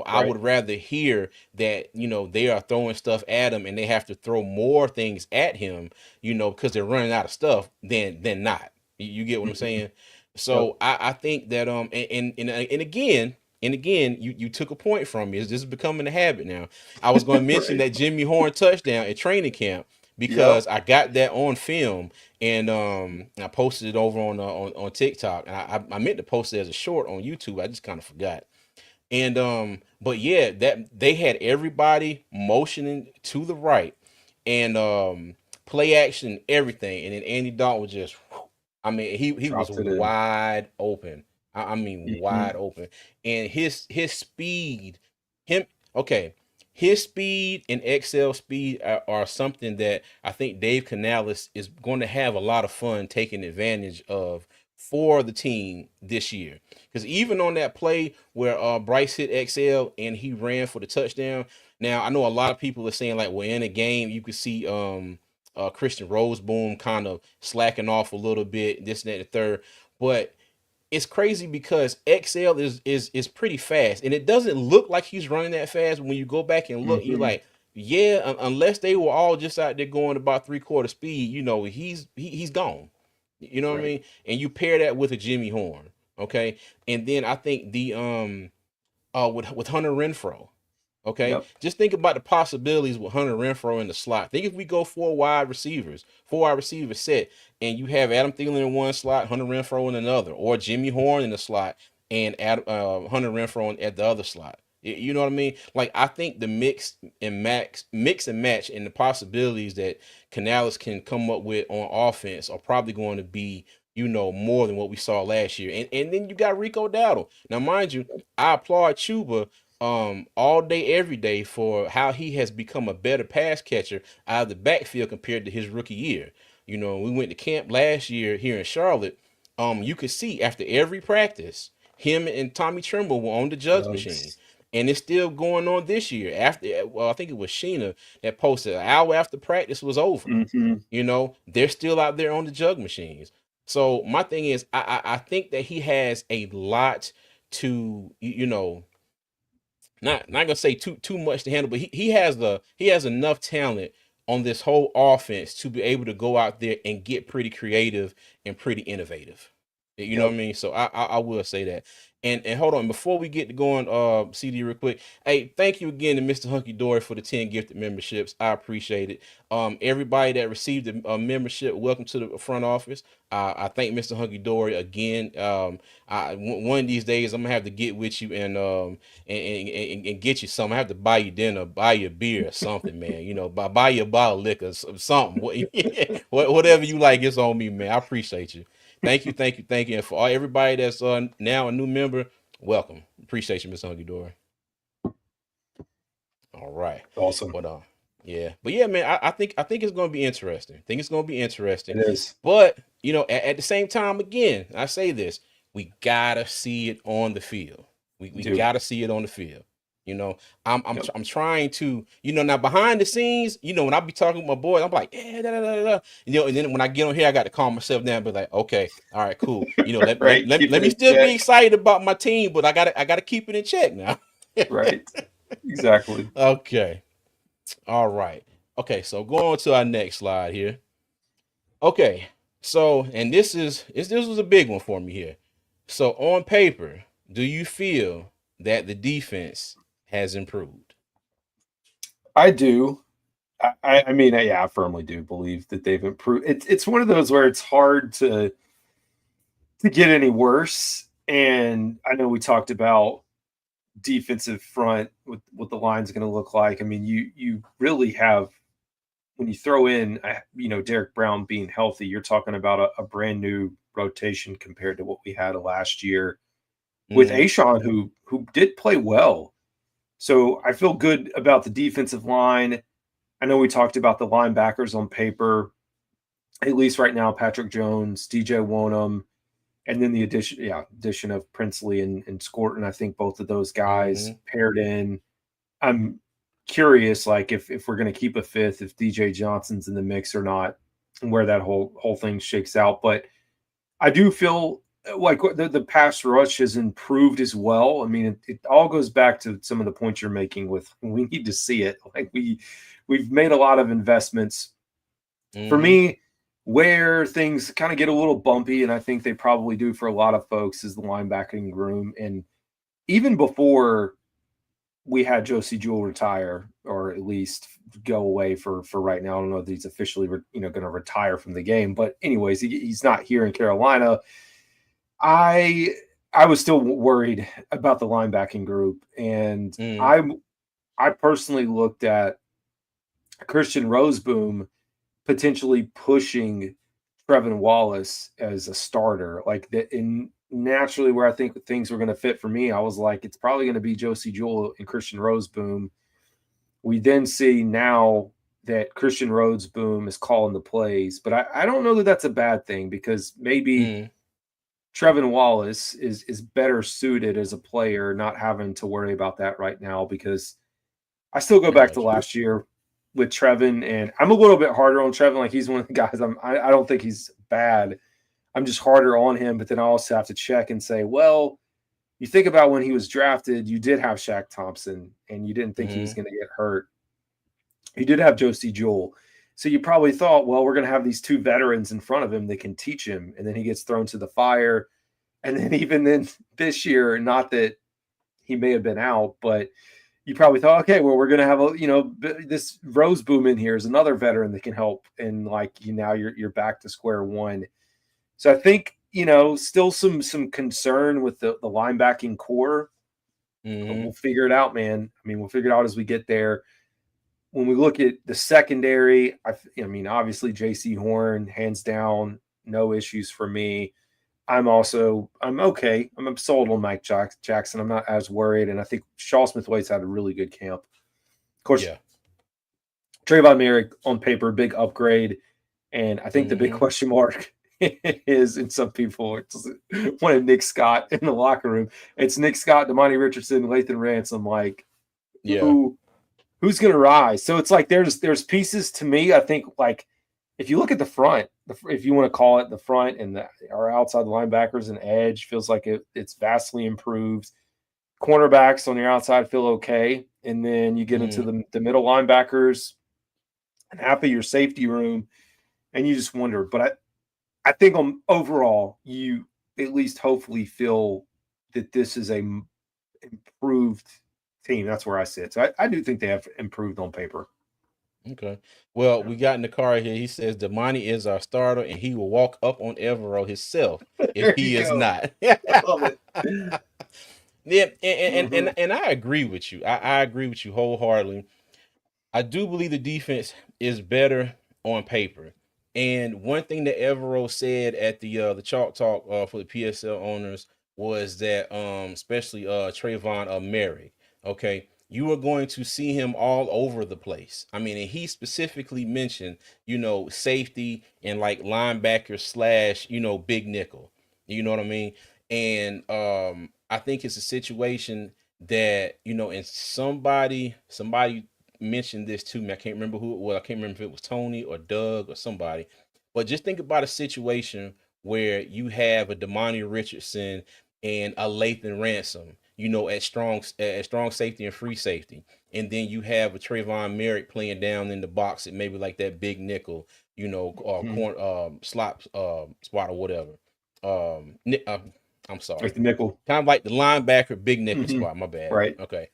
I Right. would rather hear that they are throwing stuff at him and they have to throw more things at him, because they're running out of stuff than not. You get what I'm Mm-hmm. saying? Yep. So I think that and again, you took a point from me. This is becoming a habit now. I was going to mention Right. that Jimmy Horn touchdown at training camp Yep. because I got that on film, and I posted it over on TikTok, and I meant to post it as a short on YouTube. I just kind of forgot. And but yeah, that they had everybody motioning to the right, and play action, everything, and then Andy Dalton was just, I mean, he was Dropped it in. wide open. I mean, Mm-hmm. wide open, and his speed, him okay, his speed and XL speed are something that I think Dave Canales is going to have a lot of fun taking advantage of for the team this year. Because even on that play where Bryce hit XL and he ran for the touchdown. Now I know a lot of people are saying like, well, in a game you could see Christian Roseboom kind of slacking off a little bit, this and that, and the third. But it's crazy because XL is pretty fast, and it doesn't look like he's running that fast. When you go back and look, you're Mm-hmm. like, yeah, unless they were all just out there going about 3/4 speed, he's gone. You know what I Right. mean? And you pair that with a Jimmy Horn, okay? And then I think the with Hunter Renfro. Okay, Yep. just think about the possibilities with Hunter Renfro in the slot. Think if we go four wide receivers set, and you have Adam Thielen in one slot, Hunter Renfro in another, or Jimmy Horn in the slot, and Hunter Renfro at the other slot. You know what I mean? Like I think the mix and match, and the possibilities that Canales can come up with on offense are probably going to be more than what we saw last year. And then you got Rico Dowdle. Now, mind you, I applaud Chuba all day every day for how he has become a better pass catcher out of the backfield compared to his rookie year. We went to camp last year here in Charlotte. You could see after every practice him and Tommy Trimble were on the jugs machine. And it's still going on this year. After, well, I think it was Sheena that posted an hour after practice was over. Mm-hmm. You know, they're still out there on the jug machines. So my thing is, I think that he has a lot to, you know, not gonna say too much to handle, but he has enough talent on this whole offense to be able to go out there and get pretty creative and pretty innovative. You know what I mean? So I will say that. And hold on, before we get to going, CD real quick. Hey, thank you again to Mr. Hunky Dory for the 10 gifted memberships. I appreciate it. Everybody that received a membership, welcome to the front office. I thank Mr. Hunky Dory again. One of these days I'm gonna have to get with you and get you something. I have to buy you dinner, buy you a beer or something, man. You know, buy you a bottle of liquor, something. Whatever you like, it's on me, man. I appreciate you. Thank you. And for everybody that's now a new member, welcome. Appreciate you, Mr. Hunky Dory. All right. Awesome. But yeah. But yeah, man, I think it's gonna be interesting. I think it's gonna be interesting. It is. But you know, at the same time, again, I say this, we gotta see it on the field. We gotta see it on the field. You know, I'm trying to, you know, now behind the scenes, you know, when I be talking with my boys, I'm like, yeah, da, da, da, da. You know, and then when I get on here, I got to calm myself down, but like, okay, all right, cool. You know, let me still be excited about my team, but I gotta keep it in check now. Right. Exactly. Okay. All right. Okay, so going on to our next slide here. Okay, so and this was a big one for me here. So on paper, do you feel that the defense has improved? I do. I mean, yeah, I firmly do believe that they've improved. It's one of those where it's hard to get any worse. And I know we talked about defensive front, what the line's going to look like. I mean, you really have, when you throw in, you know, Derek Brown being healthy, you're talking about a brand new rotation compared to what we had last year with Ashawn, who did play well. So I feel good about the defensive line. I know we talked about the linebackers on paper, at least right now, Patrick Jones, DJ Wonham, and then the addition of Princely and Scorton. I think both of those guys paired in. I'm curious, like if we're going to keep a fifth, if DJ Johnson's in the mix or not, and where that whole thing shakes out. But I do feel like the pass rush has improved as well. I mean, it all goes back to some of the points you're making with we need to see it. Like we've made a lot of investments. For me, where things kind of get a little bumpy, and I think they probably do for a lot of folks, is the linebacking room. And even before we had Josie Jewell retire, or at least go away for right now. I don't know if he's officially going to retire from the game, but anyways, he's not here in Carolina. I was still worried about the linebacking group, and I personally looked at Christian Roseboom potentially pushing Trevin Wallace as a starter, like that. In naturally, where I think things were going to fit for me, I was like, it's probably going to be Josie Jewell and Christian Roseboom. We then see now that Christian Roseboom is calling the plays, but I don't know that that's a bad thing, because maybe Trevin Wallace is better suited as a player, not having to worry about that right now, because I still go back to last year with Trevin, and I'm a little bit harder on Trevin. Like, he's one of the guys I don't think he's bad. I'm just harder on him, but then I also have to check and say, well, you think about when he was drafted, you did have Shaq Thompson, and you didn't think he was going to get hurt. You did have Josie Jewell. So you probably thought, well, we're going to have these two veterans in front of him that can teach him, and then he gets thrown to the fire. And then even then this year, not that he may have been out, but you probably thought, okay, well, we're going to have this Roseboom in here is another veteran that can help. And now you're back to square one. So I think, still some concern with the linebacking core. But we'll figure it out, man. I mean, we'll figure it out as we get there. When we look at the secondary, I mean, obviously J.C. Horn, hands down, no issues for me. I'm okay. I'm sold on Mike Jackson. I'm not as worried. And I think Shaw Smith-Waite's had a really good camp. Of course, Trayvon Merrick on paper, big upgrade. And I think the big question mark is, and some people it's one of Nick Scott in the locker room. It's Nick Scott, Damani Richardson, Lathan Ransom. Like Yeah. who's going to rise? So it's like there's pieces to me. I think like if you look at the front, if you want to call it the front and our outside linebackers and edge feels like it's vastly improved. Cornerbacks on your outside feel okay, and then you get into the middle linebackers and half of your safety room, and you just wonder. But I think overall, you at least hopefully feel that this is a improved team. That's where I sit. So I do think they have improved on paper. Okay. Well, we got in the car here. He says Damani is our starter, and he will walk up on Evero himself if There he you is go. not. I love it. Yeah, and I agree with you. I agree with you wholeheartedly. I do believe the defense is better on paper. And one thing that Evero said at the Chalk Talk for the PSL owners was that especially Trayvon Merrick, okay, you are going to see him all over the place. I mean, and he specifically mentioned, safety and like linebacker slash, big nickel. You know what I mean? And I think it's a situation that, and somebody mentioned this to me. I can't remember who it was. I can't remember if it was Tony or Doug or somebody. But just think about a situation where you have a Damani Richardson and a Lathan Ransom, at strong safety and free safety. And then you have a Trayvon Merrick playing down in the box at maybe like that big nickel, slot spot or whatever. I'm sorry. Like the nickel. Kind of like the linebacker big nickel spot. My bad. Right. Okay.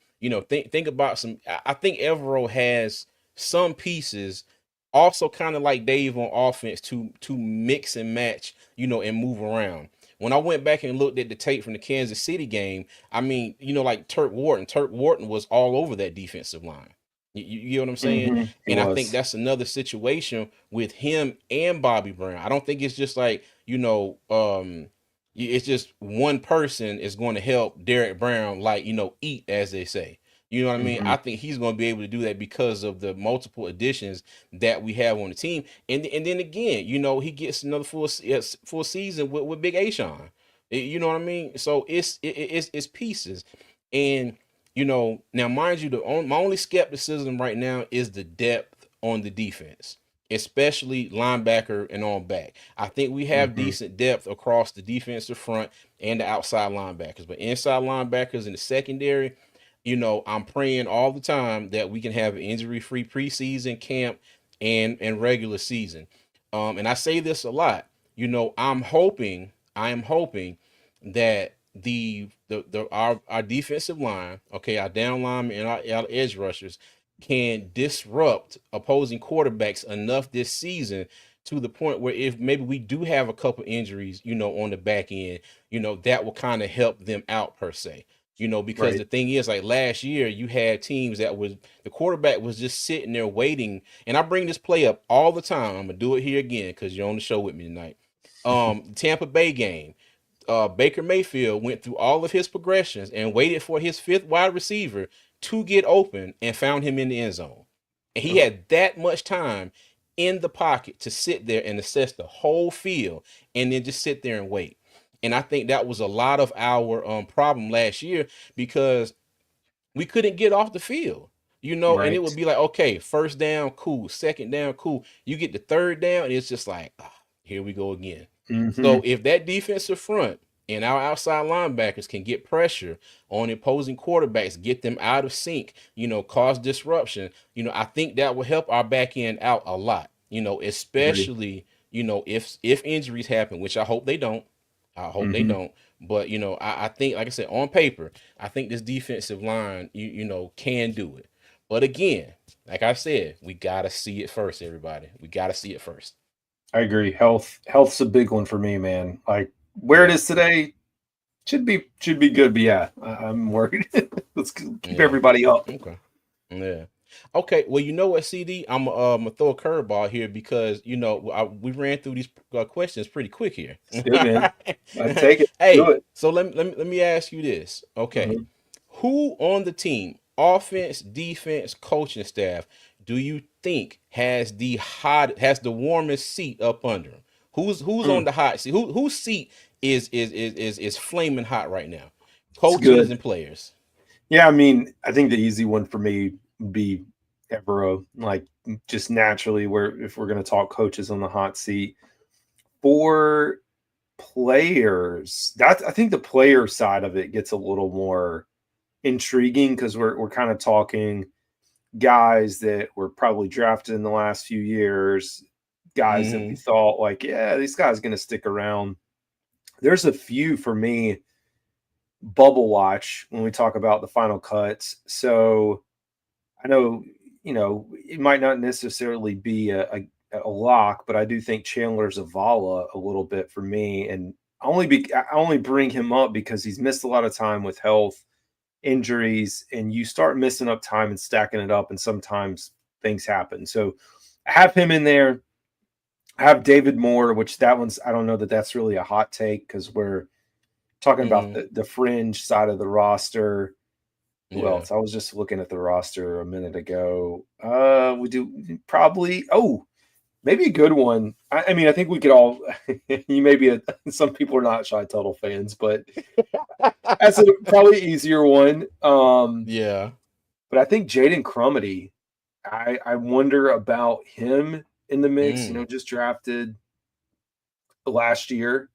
Think about some. I think Evero has some pieces, also kind of like Dave on offense to mix and match, and move around. When I went back and looked at the tape from the Kansas City game, I mean, like Turk Wharton was all over that defensive line. You get what I'm saying? And I think that's another situation with him and Bobby Brown. I don't think it's just like, it's just one person is going to help Derek Brown, like, eat, as they say. You know what I mean? I think he's going to be able to do that because of the multiple additions that we have on the team. And then again, he gets another full season with Big Ashawn. You know what I mean? So it's pieces. And, now mind you, my only skepticism right now is the depth on the defense, especially linebacker and on back. I think we have decent depth across the defensive front and the outside linebackers, but inside linebackers in the secondary, I'm praying all the time that we can have an injury-free preseason, camp, and regular season. And I say this a lot. I am hoping that our defensive line, okay, our down line and our edge rushers can disrupt opposing quarterbacks enough this season to the point where if maybe we do have a couple injuries, on the back end, that will kind of help them out per se. Because the thing is, like last year, you had teams that the quarterback was just sitting there waiting. And I bring this play up all the time. I'm gonna do it here again because you're on the show with me tonight. Tampa Bay game. Baker Mayfield went through all of his progressions and waited for his fifth wide receiver to get open and found him in the end zone. And he had that much time in the pocket to sit there and assess the whole field and then just sit there and wait. And I think that was a lot of our problem last year because we couldn't get off the field, and it would be like, okay, first down, cool. Second down, cool. You get the third down, and it's just like, here we go again. So if that defensive front and our outside linebackers can get pressure on opposing quarterbacks, get them out of sync, cause disruption, I think that will help our back end out a lot, especially, if injuries happen, which I hope they don't. I hope they don't. But, I think, like I said, on paper, I think this defensive line, can do it. But again, like I said, we got to see it first, everybody. We got to see it first. I agree. Health's a big one for me, man. Like where it is today should be good. But yeah, I'm worried. Let's keep everybody up. Okay. Yeah. Okay. Well, you know what, CD? I'm gonna throw a curveball here because we ran through these questions pretty quick here. It's good, man. I take it. Hey, Do it. so let me ask you this. Okay, who on the team, offense, defense, coaching staff, do you think has the warmest seat up under him? Who's on Mm, the hot seat? Whose seat is flaming hot right now? it's Coaches good. and players. Yeah, I mean, I think the easy one for me would be Evero, like just naturally, where if we're going to talk coaches on the hot seat for players, that I think the player side of it gets a little more intriguing because we're kind of talking guys that were probably drafted in the last few years, guys that we Hmm. thought like, yeah, this guy's going to stick around. There's a few for me bubble watch when we talk about the final cuts. So I know, it might not necessarily be a lock, but I do think Chandler Zavala a little bit for me. And I only bring him up because he's missed a lot of time with health injuries, and you start missing up time and stacking it up, and sometimes things happen. So I have him in there. I have David Moore, which that one's I don't know that that's really a hot take because we're talking about Hmm. the fringe side of the roster. Who Yeah. else? I was just looking at the roster a minute ago. We do probably. Oh, maybe a good one. I mean, I think we could all. You may be some people are not Shy Tuttle fans, but that's a probably easier one. Yeah. But I think Jaden Crumity. I wonder about him in the mix. Mm. Just drafted last year.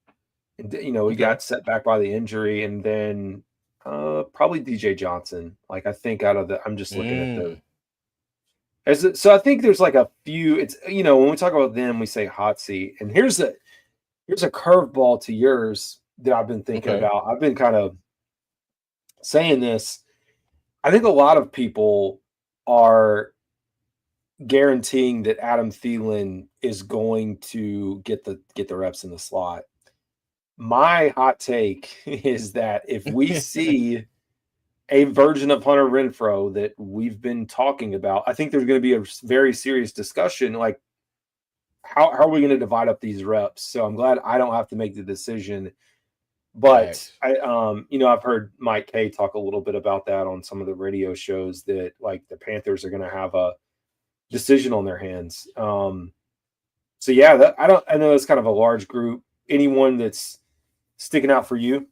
And, he Okay. got set back by the injury, and then probably DJ Johnson. Like I think out of the, I'm just looking at the. Mm. So I think there's like a few. It's when we talk about them, we say hot seat, and here's a curveball to yours that I've been thinking Okay. about. I've been kind of saying this. I think a lot of people are guaranteeing that Adam Thielen is going to get the reps in the slot. My hot take is that if we see a version of Hunter Renfro that we've been talking about, I think there's going to be a very serious discussion. Like, how are we going to divide up these reps? So I'm glad I don't have to make the decision. But Facts. I've heard Mike Kay talk a little bit about that on some of the radio shows that like the Panthers are going to have a decision on their hands. So yeah, I know it's kind of a large group. Anyone that's sticking out for you?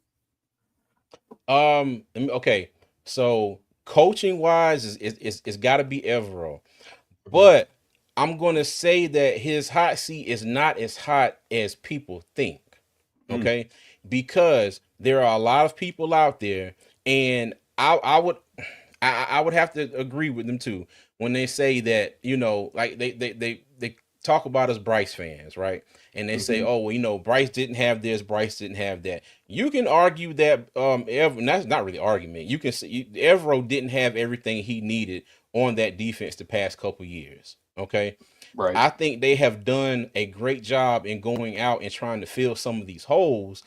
Okay. So coaching wise is got to be Evero, Mhm. but I'm gonna say that his hot seat is not as hot as people think. Mm, Okay, because there are a lot of people out there, and I would have to agree with them too when they say that like they talk about us Bryce fans, right? And they say, mhm. oh well, Bryce didn't have this, Bryce didn't have that. You can argue that and that's not really argument. You can say Evero didn't have everything he needed on that defense the past couple years. Okay, Right. I think they have done a great job in going out and trying to fill some of these holes.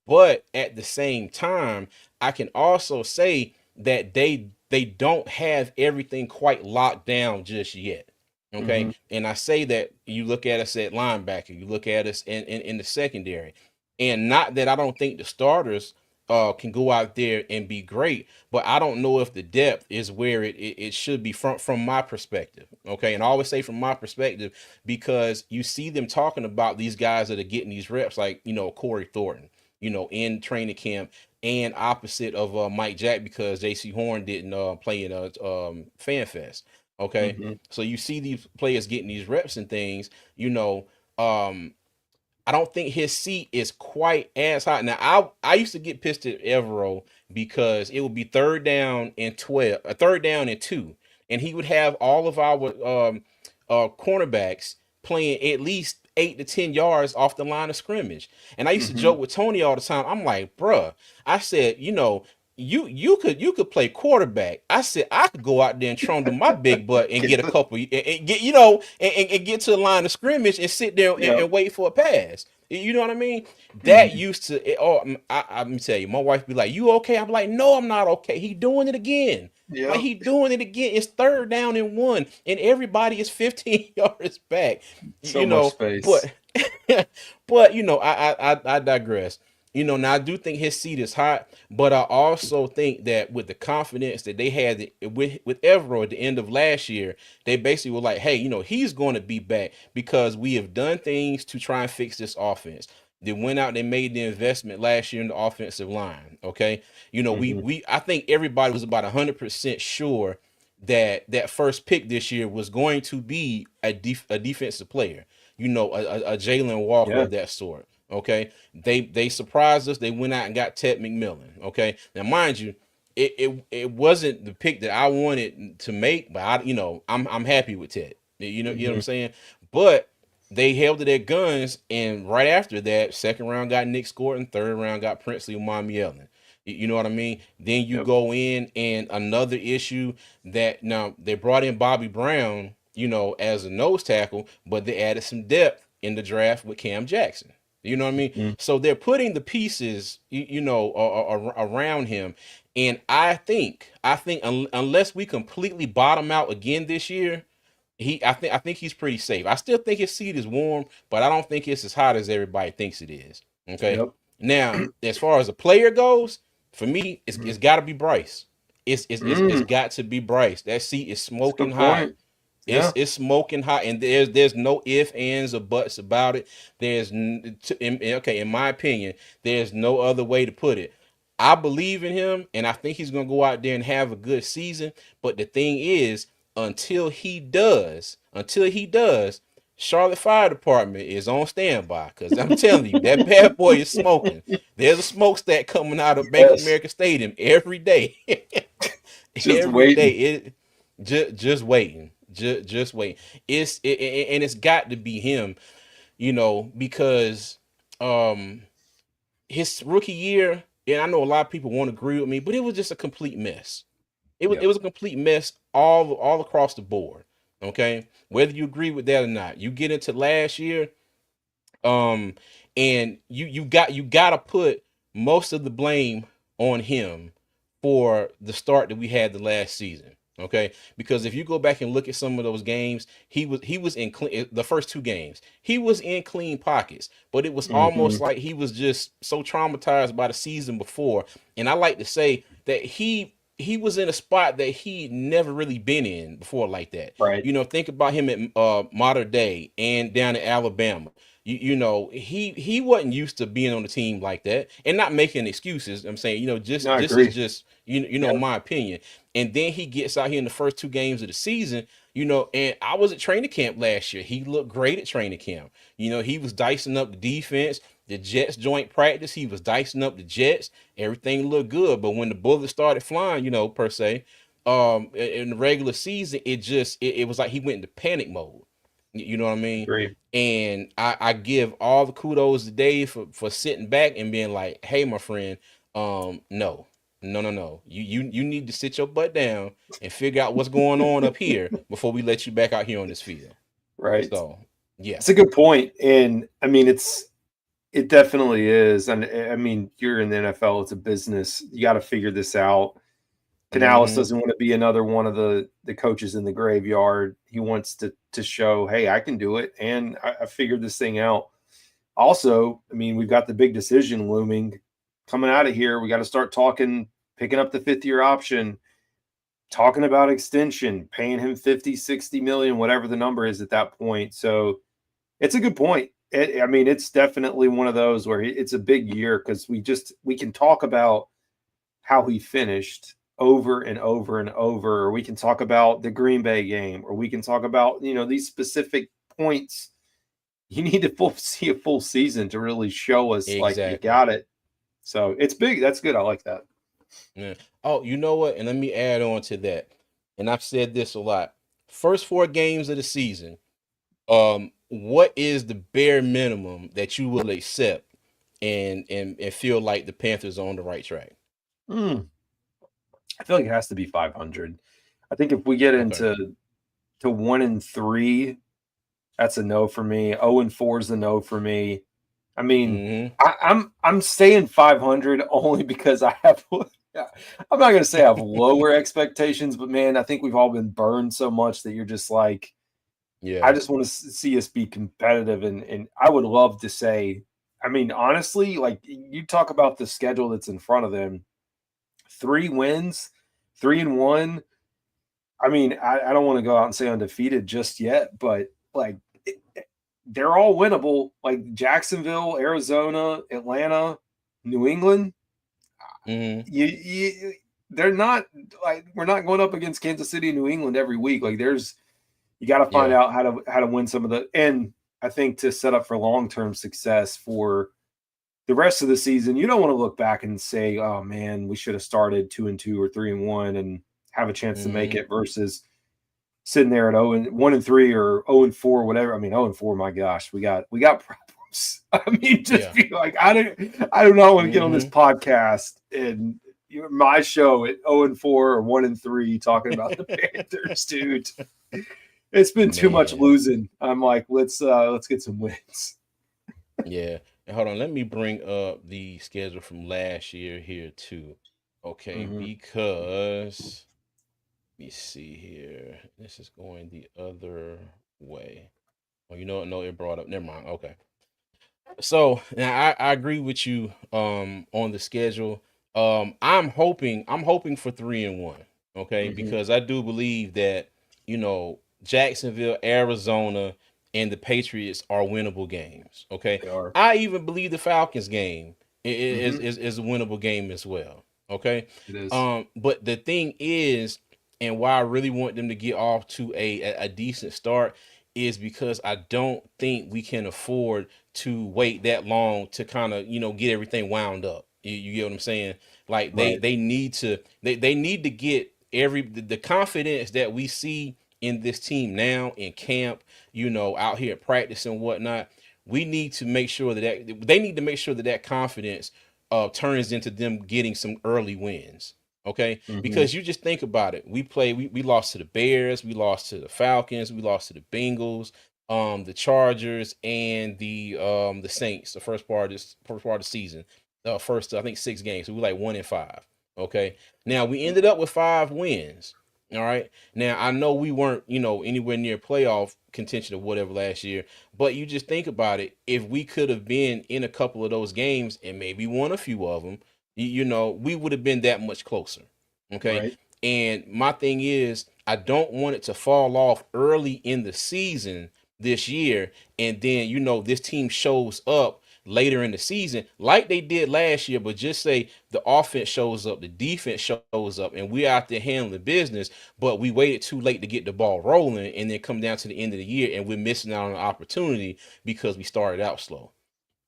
But at the same time, I can also say that they don't have everything quite locked down just yet. Okay. Mhm. And I say that you look at us at linebacker, you look at us in the secondary. And not that I don't think the starters can go out there and be great, but I don't know if the depth is where it should be from my perspective. Okay. And I always say from my perspective, because you see them talking about these guys that are getting these reps, like, Corey Thornton, in training camp, and opposite of Mike Jack because JC Horn didn't play in Fan Fest. Okay. Mhm. So you see these players getting these reps and things, um, I don't think his seat is quite as hot. Now, I used to get pissed at Evero because it would be third down and 12, a third down and 2, and he would have all of our cornerbacks playing at least 8 to 10 yards off the line of scrimmage. And I used to Mhm. joke with Tony all the time. I'm like, bruh, I said, you could play quarterback. I said I could go out there and trundle my big butt and Get get a the couple and get and get to the line of scrimmage and sit there yeah. and wait for a pass. You know what I mean? That Mhm. used to. Let me tell you, my wife be like, "You okay?" I'm like, "No, I'm not okay." He doing it again. Like Yep. he doing it again. It's third down and 1, and everybody is 15 yards back. So much But space. but I digress. Now I do think his seat is hot, but I also think that with the confidence that they had with Evero at the end of last year, they basically were like, hey, he's going to be back because we have done things to try and fix this offense. They went out, they made the investment last year in the offensive line. Okay. Mhm. I think everybody was about 100% sure that that first pick this year was going to be a defensive player, a Jalen Walker Yeah. of that sort. Okay. They surprised us. They went out and got Ted McMillan. Okay. Now, mind you, it wasn't the pick that I wanted to make, but I'm happy with Ted. You know what I'm Mhm. saying? But they held to their guns, and right after that, second round got Nick Scorton, third round got Princely Umamielin. You know what I mean? Then you Yep. go in, and another issue that now they brought in Bobby Brown, as a nose tackle, but they added some depth in the draft with Cam Jackson. You know what I mean? Mhm. So they're putting the pieces, around him, and I think unless we completely bottom out again this year, I think he's pretty safe. I still think his seat is warm, but I don't think it's as hot as everybody thinks it is. Okay. Yep. Now, as far as a player goes, for me, it's Mhm. got to be Bryce. It's Mm. got to be Bryce. That seat is That's a smoking good hot. point. It's Yeah. it's smoking hot, and there's no ifs, ands, or buts about it. Okay, in my opinion, there's no other way to put it. I believe in him, and I think he's gonna go out there and have a good season. But the thing is, until he does, Charlotte Fire Department is on standby. Cause I'm telling you, that bad boy is smoking. There's a smokestack coming out of Bank of Yes. America Stadium every day. Just Every day, waiting. just waiting, just waiting. And it's got to be him, because um his rookie year, and I know a lot of people won't agree with me, but it was just a complete mess. It Yep. was a complete mess all across the board. Okay, whether you agree with that or not, you get into last year, um, and you gotta put most of the blame on him for the start that we had the last season. Okay, because if you go back and look at some of those games, he was in clean the first two games. He was in clean pockets, but it was almost Mhm. like he was just so traumatized by the season before. And I like to say that he was in a spot that he never really been in before like that. Right. Think about him at Mater Day and down in Alabama. He wasn't used to being on a team like that, and not making excuses. I'm saying, No, just I this is agree. just Yeah. my opinion. And then he gets out here in the first two games of the season, and I was at training camp last year. He looked great at training camp. He was dicing up the defense. The Jets joint practice, he was dicing up the Jets. Everything looked good, but when the bullets started flying, per se, in the regular season, it was like he went into panic mode. You know what I mean? Agree. And I give all the kudos to Dave for sitting back and being like, hey, my friend, no, no, no, no. You need to sit your butt down and figure out what's going on up here before we let you back out here on this field. Right. So yeah. It's a good point, and I mean, it definitely is, and I mean, you're in the NFL; it's a business. You got to figure this out. Canales Hmm. doesn't want to be another one of the coaches in the graveyard. He wants to show, hey, I can do it, and I figured this thing out. Also, I mean, we've got the big decision looming coming out of here. We got to start talking, picking up the 5th-year option, talking about extension, paying him 50, 60 million, whatever the number is at that point. So it's a good point. I mean, it's definitely one of those where it's a big year because we can talk about how he finished over and over and over, or we can talk about the Green Bay game, or we can talk about these specific points. You need to see a full season to really show us like you Exactly. got it. So it's big. That's good. I like that. Yeah. Oh, you know what? And let me add on to that. And I've said this a lot. First four games of the season, what is the bare minimum that you will accept and feel like the Panthers are on the right track? Mm, I feel like it has to be 500. I think if we get Okay. into 1-3, that's a no for me. 0-4 is a no for me. I mean, Hmm. I'm saying 500 only because I have. I'm not going to say I have lower expectations, but man, I think we've all been burned so much that you're just like, I Yeah. just want to see us be competitive, and I would love to say I mean, honestly, like you talk about the schedule that's in front of them, 3 wins, 3-1. I mean, I don't want to go out and say undefeated just yet, but like they're all winnable. Like Jacksonville, Arizona, Atlanta, New England. Mm-hmm. They're not like we're not going up against Kansas City, New England every week. Like you got to find Yeah. out how to win some of the. And I think to set up for long term success for the rest of the season, you don't want to look back and say, "Oh man, we should have started 2-2 or 3-1 and have a chance to make Mm-hmm. it." Versus sitting there at 1-3 or 0-4, whatever. I mean, 0-4. My gosh, we got problems. I mean, just Yeah. be like, I do not want to get on this Mm-hmm. podcast and my show at 0-4 or 1-3 talking about the Panthers, dude. It's been too much Man. losing. I'm like, let's get some wins. Yeah. And hold on, let me bring up the schedule from last year here too. Okay, Mm-hmm. because let me see here. This is going the other way. Oh, you know what? No, it brought up. Never mind. Okay. So now I agree with you on the schedule. I'm hoping for 3-1. Okay, Mm-hmm. because I do believe that, Jacksonville, Arizona, and the Patriots are winnable games. Okay. They are. I even believe the Falcons game Mm-hmm. is a winnable game as well. Okay. It is. But the thing is, and why I really want them to get off to a decent start is because I don't think we can afford to wait that long to kind of get everything wound up. You get what I'm saying? Like they Right. they need to they need to get the confidence that we see in this team now in camp, out here at practice and whatnot. We need to make sure that they need to make sure that that confidence turns into them getting some early wins. Okay, Mm-hmm. because you just think about it. We lost to the Bears, we lost to the Falcons, we lost to the Bengals, the Chargers, and the Saints. The first part of the season, first I think 6 games. So we like 1-5. Okay, now we ended up with 5 wins. All right. Now I know we weren't anywhere near playoff contention or whatever last year, but you just think about it. If we could have been in a couple of those games and maybe won a few of them, we would have been that much closer. Okay. Right. And my thing is, I don't want it to fall off early in the season this year. And then, this team shows up later in the season like they did last year, but just say the offense shows up, the defense shows up, and we're out there handling business, but we waited too late to get the ball rolling and then come down to the end of the year and we're missing out on an opportunity because we started out slow.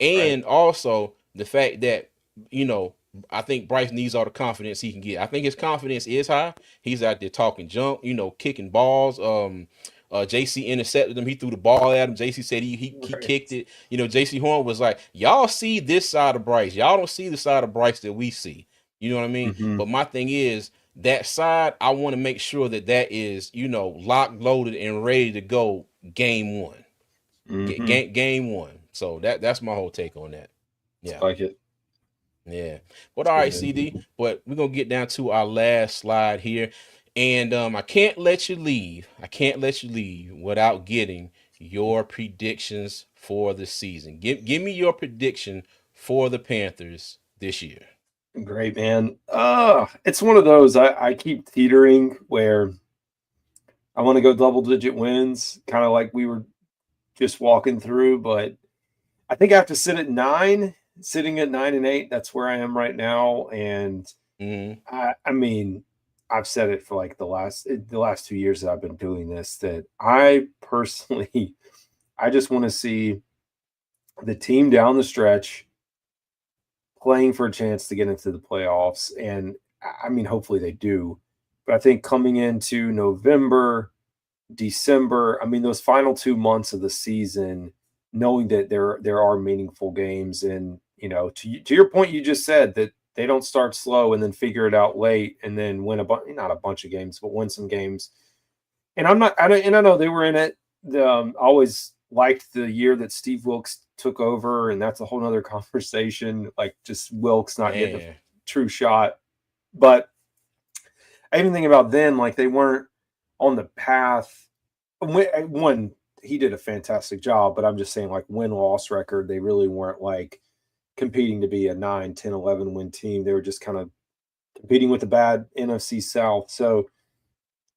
Right. And also the fact that, you know, I think Bryce needs all the confidence he can get. I think his confidence is high. He's out there talking junk, kicking balls. JC intercepted him. He threw the ball at him. JC said he Right. kicked it. JC Horn was like, y'all see this side of Bryce. Y'all don't see the side of Bryce that we see. You know what I mean? Mm-hmm. But my thing is that side, I want to make sure that is, locked, loaded, and ready to go game one. Mm-hmm. Game one. So that's my whole take on that. Yeah. Like it. Yeah. But all right, CD. But we're gonna get down to our last slide here. And I can't let you leave. I can't let you leave without getting your predictions for the season. Give me your prediction for the Panthers this year. Great, man. It's one of those I keep teetering where I want to go double digit wins, kind of like we were just walking through, but I think I have to sit at 9, sitting at 9-8. That's where I am right now. And Mm-hmm. I mean, I've said it for like the last 2 years that I've been doing this, that I personally I just want to see the team down the stretch playing for a chance to get into the playoffs. And I mean, hopefully they do. But I think coming into November, December, I mean, those final 2 months of the season, knowing that there are meaningful games, and to your point, you just said that they don't start slow and then figure it out late and then win not a bunch of games, but win some games. And I know they were in it. Always liked the year that Steve Wilkes took over, and that's a whole nother conversation. Like just Wilkes not getting a Man. true shot, but I even think about then, like they weren't on the path. One, he did a fantastic job, but I'm just saying, like, win-loss record, they really weren't like competing to be a 9, 10, 11 win team. They were just kind of competing with the bad NFC South. So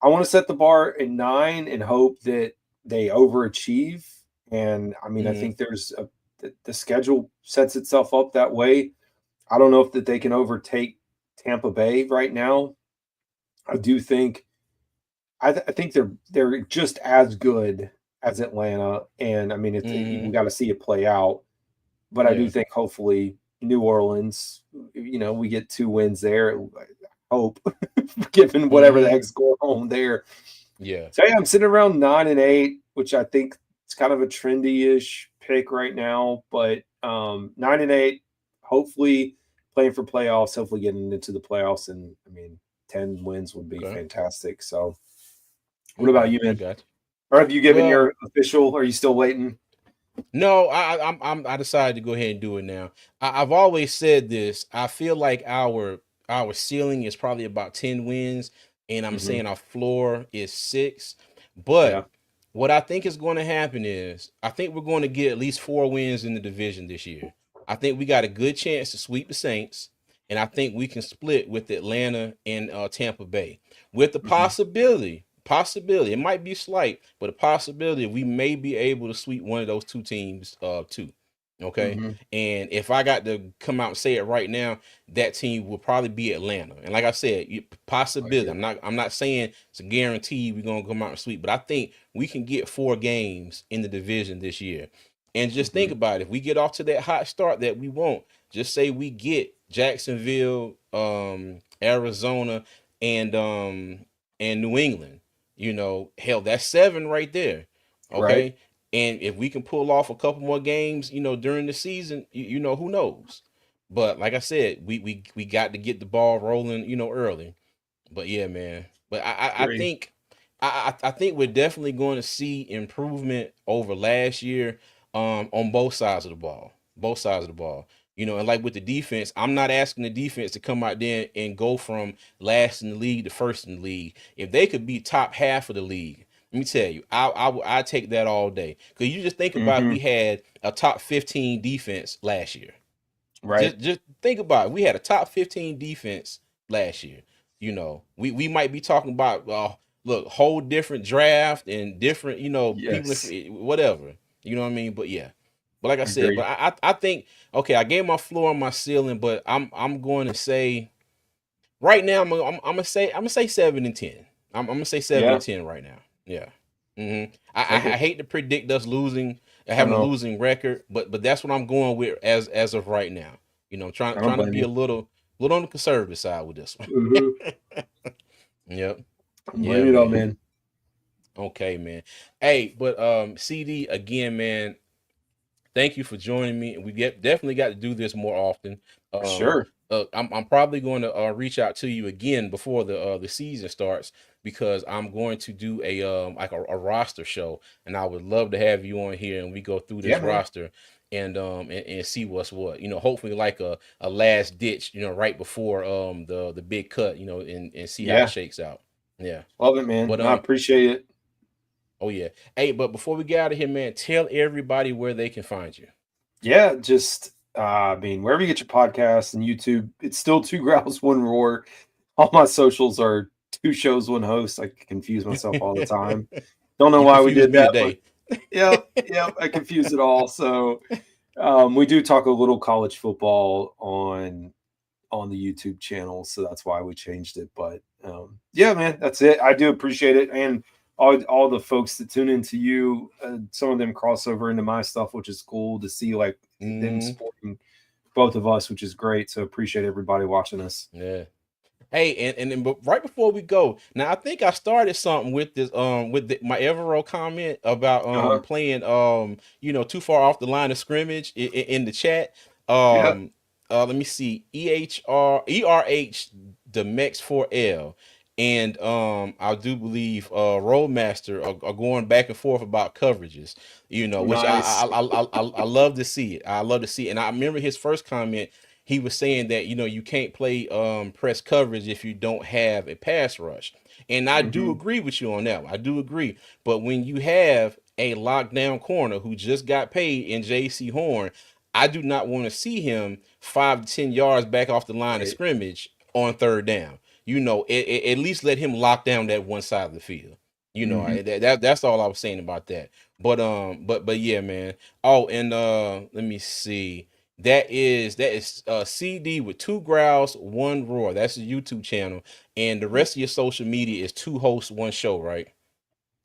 I want to set the bar at 9 and hope that they overachieve. And I mean, I Mm-hmm. think the schedule sets itself up that way. I don't know if that they can overtake Tampa Bay right now. I do think I think they're just as good as Atlanta, and I mean, we Mm-hmm. got to see it play out. But I do Yeah. think hopefully New Orleans, we get 2 wins there. I hope, given whatever the Mm-hmm. heck's going on there. Yeah. So yeah, I'm sitting around 9-8, which I think it's kind of a trendy-ish pick right now. But 9-8, hopefully playing for playoffs, hopefully getting into the playoffs, and I mean 10 wins would be Okay. fantastic. So what about Okay. you, I man? got you. Or have you given Well, your official? Are you still waiting? no, I decided to go ahead and do it now. I've always said this. I feel like our ceiling is probably about 10 wins, and I'm Hmm. saying our floor is 6. Yeah. But what I think is going to happen is I think we're going to get at least 4 wins in the division this year. I think we got a good chance to sweep the Saints, and I think we can split with Atlanta and Tampa Bay, with the Hmm. possibility, it might be slight, but a possibility we may be able to sweep one of those two teams too. Okay. Hmm. And if I got to come out and say it right now, that team will probably be Atlanta. And like I said, I possibility. agree. I'm not saying it's a guarantee we're gonna come out and sweep, but I think we can get 4 games in the division this year. And just think Hmm. about it. If we get off to that hot start that we want, just say we get Jacksonville, Arizona, and New England. Hell, that's 7 right there. Right. Okay. And if we can pull off a couple more games, during the season, who knows? But like I said, we got to get the ball rolling, early. But yeah, man. But I Agree. think I think we're definitely going to see improvement over last year, on both sides of the ball. Both sides of the ball. And like with the defense, I'm not asking the defense to come out there and go from last in the league to first in the league. If they could be top half of the league, let me tell you, I take that all day. Because you just think about it, Hmm. we had a top 15 defense last year. Right. Just think about it. We had a top 15 defense last year. We might be talking about look, whole different draft and different, people, Yes. whatever. You know what I mean? But yeah. But like I said, but Agree. I think, okay, I gave my floor and my ceiling, but I'm going to say right now I'm gonna say 7-10. I'm gonna say seven Yeah. and ten right now. Yeah. I Perfect. hate to predict us losing, I having a know. losing record, but that's what I'm going with as of right now. I Trying don't trying to blame be a you. little on the conservative side with this one. Hmm. Yep. I don't Yeah, blame you though, man. man. Okay, man. Hey, but CD again, man. Thank you for joining me. We definitely got to do this more often. For Um, sure. I'm probably going to reach out to you again before the season starts, because I'm going to do like a roster show, and I would love to have you on here and we go through Yeah, this man. roster and see what's what. Hopefully like a last ditch, right before the big cut, and see how it Yeah. shakes out. Yeah. Love it, man. But No, I appreciate it. oh yeah. Hey, but before we get out of here, man, tell everybody where they can find you. Yeah, just I mean, wherever you get your podcasts and YouTube, it's still Two Growls One Roar. All my socials are Two Shows One Host. I confuse myself all the time. Don't know You why we confused did me that, but today. yep, yep, I confuse it all. So we do talk a little college football on the YouTube channel, so that's why we changed it. But yeah, man, that's it. I do appreciate it, and all the folks that tune into you, some of them cross over into my stuff, which is cool to see, like them Mm, supporting both of us, which is great. So appreciate everybody watching us. yeah. Hey, and then but right before we go, now I think I started something with this with my Evero comment about Uh-huh. playing too far off the line of scrimmage in the chat. Yeah, Let me see, ERH the Mex 4L, and I do believe Roadmaster are going back and forth about coverages, which nice. I love to see it. I love to see it. And I remember his first comment, he was saying that you can't play press coverage if you don't have a pass rush, and I do Hmm. agree with you on that one. I do agree. But when you have a lockdown corner who just got paid in JC Horn, I do not want to see him 5 to 10 yards back off the line of Right. scrimmage on third down. At least let him lock down that one side of the field. That's all I was saying about that. But yeah, man. Oh, and let me see. That is CD with Two Growls One Roar. That's a YouTube channel, and the rest of your social media is Two Hosts One Show, right?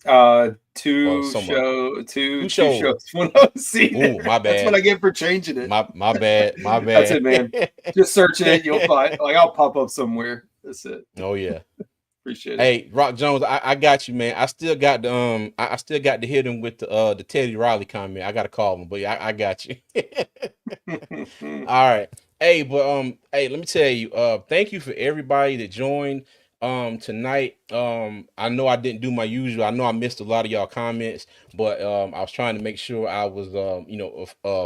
Or Two somewhere. Two shows. shows. One OC. Oh, my That's what bad. I get for changing it. My bad. My bad. That's it, man. Just search it. You'll find. Like, I'll pop up somewhere. That's it. Oh yeah. Appreciate it. Hey, Rock Jones, I got you, man. I still got the I still got to hit him with the Teddy Riley comment. I gotta call him, but yeah, I got you. All right. Hey, but hey, let me tell you, thank you for everybody that joined tonight. I know I didn't do my usual. I know I missed a lot of y'all comments, but I was trying to make sure I was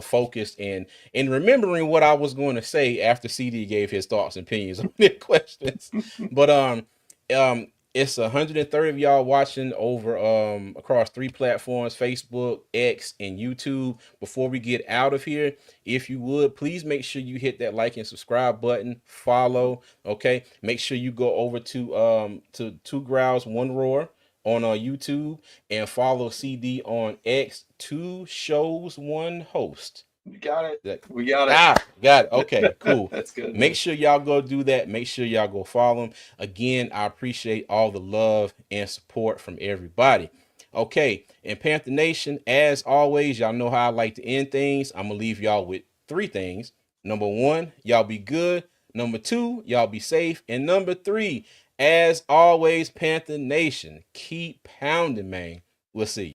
focused and remembering what I was going to say after CD gave his thoughts and opinions on their questions. But it's 130 of y'all watching over across 3 platforms, Facebook, X, and YouTube. Before we get out of here, if you would, please make sure you hit that like and subscribe button, follow, okay? Make sure you go over to Two Growls One Roar on YouTube and follow CD on X, Two Shows One Host. We got it. That- We got it. Got it. Okay, cool. That's good. Make man. sure y'all go do that. Make sure y'all go follow them. Again, I appreciate all the love and support from everybody. Okay, and Panther Nation, as always, y'all know how I like to end things. I'm gonna leave y'all with 3 things. Number 1, y'all be good. Number 2, y'all be safe. And number 3, as always, Panther Nation, keep pounding, man. We'll see you.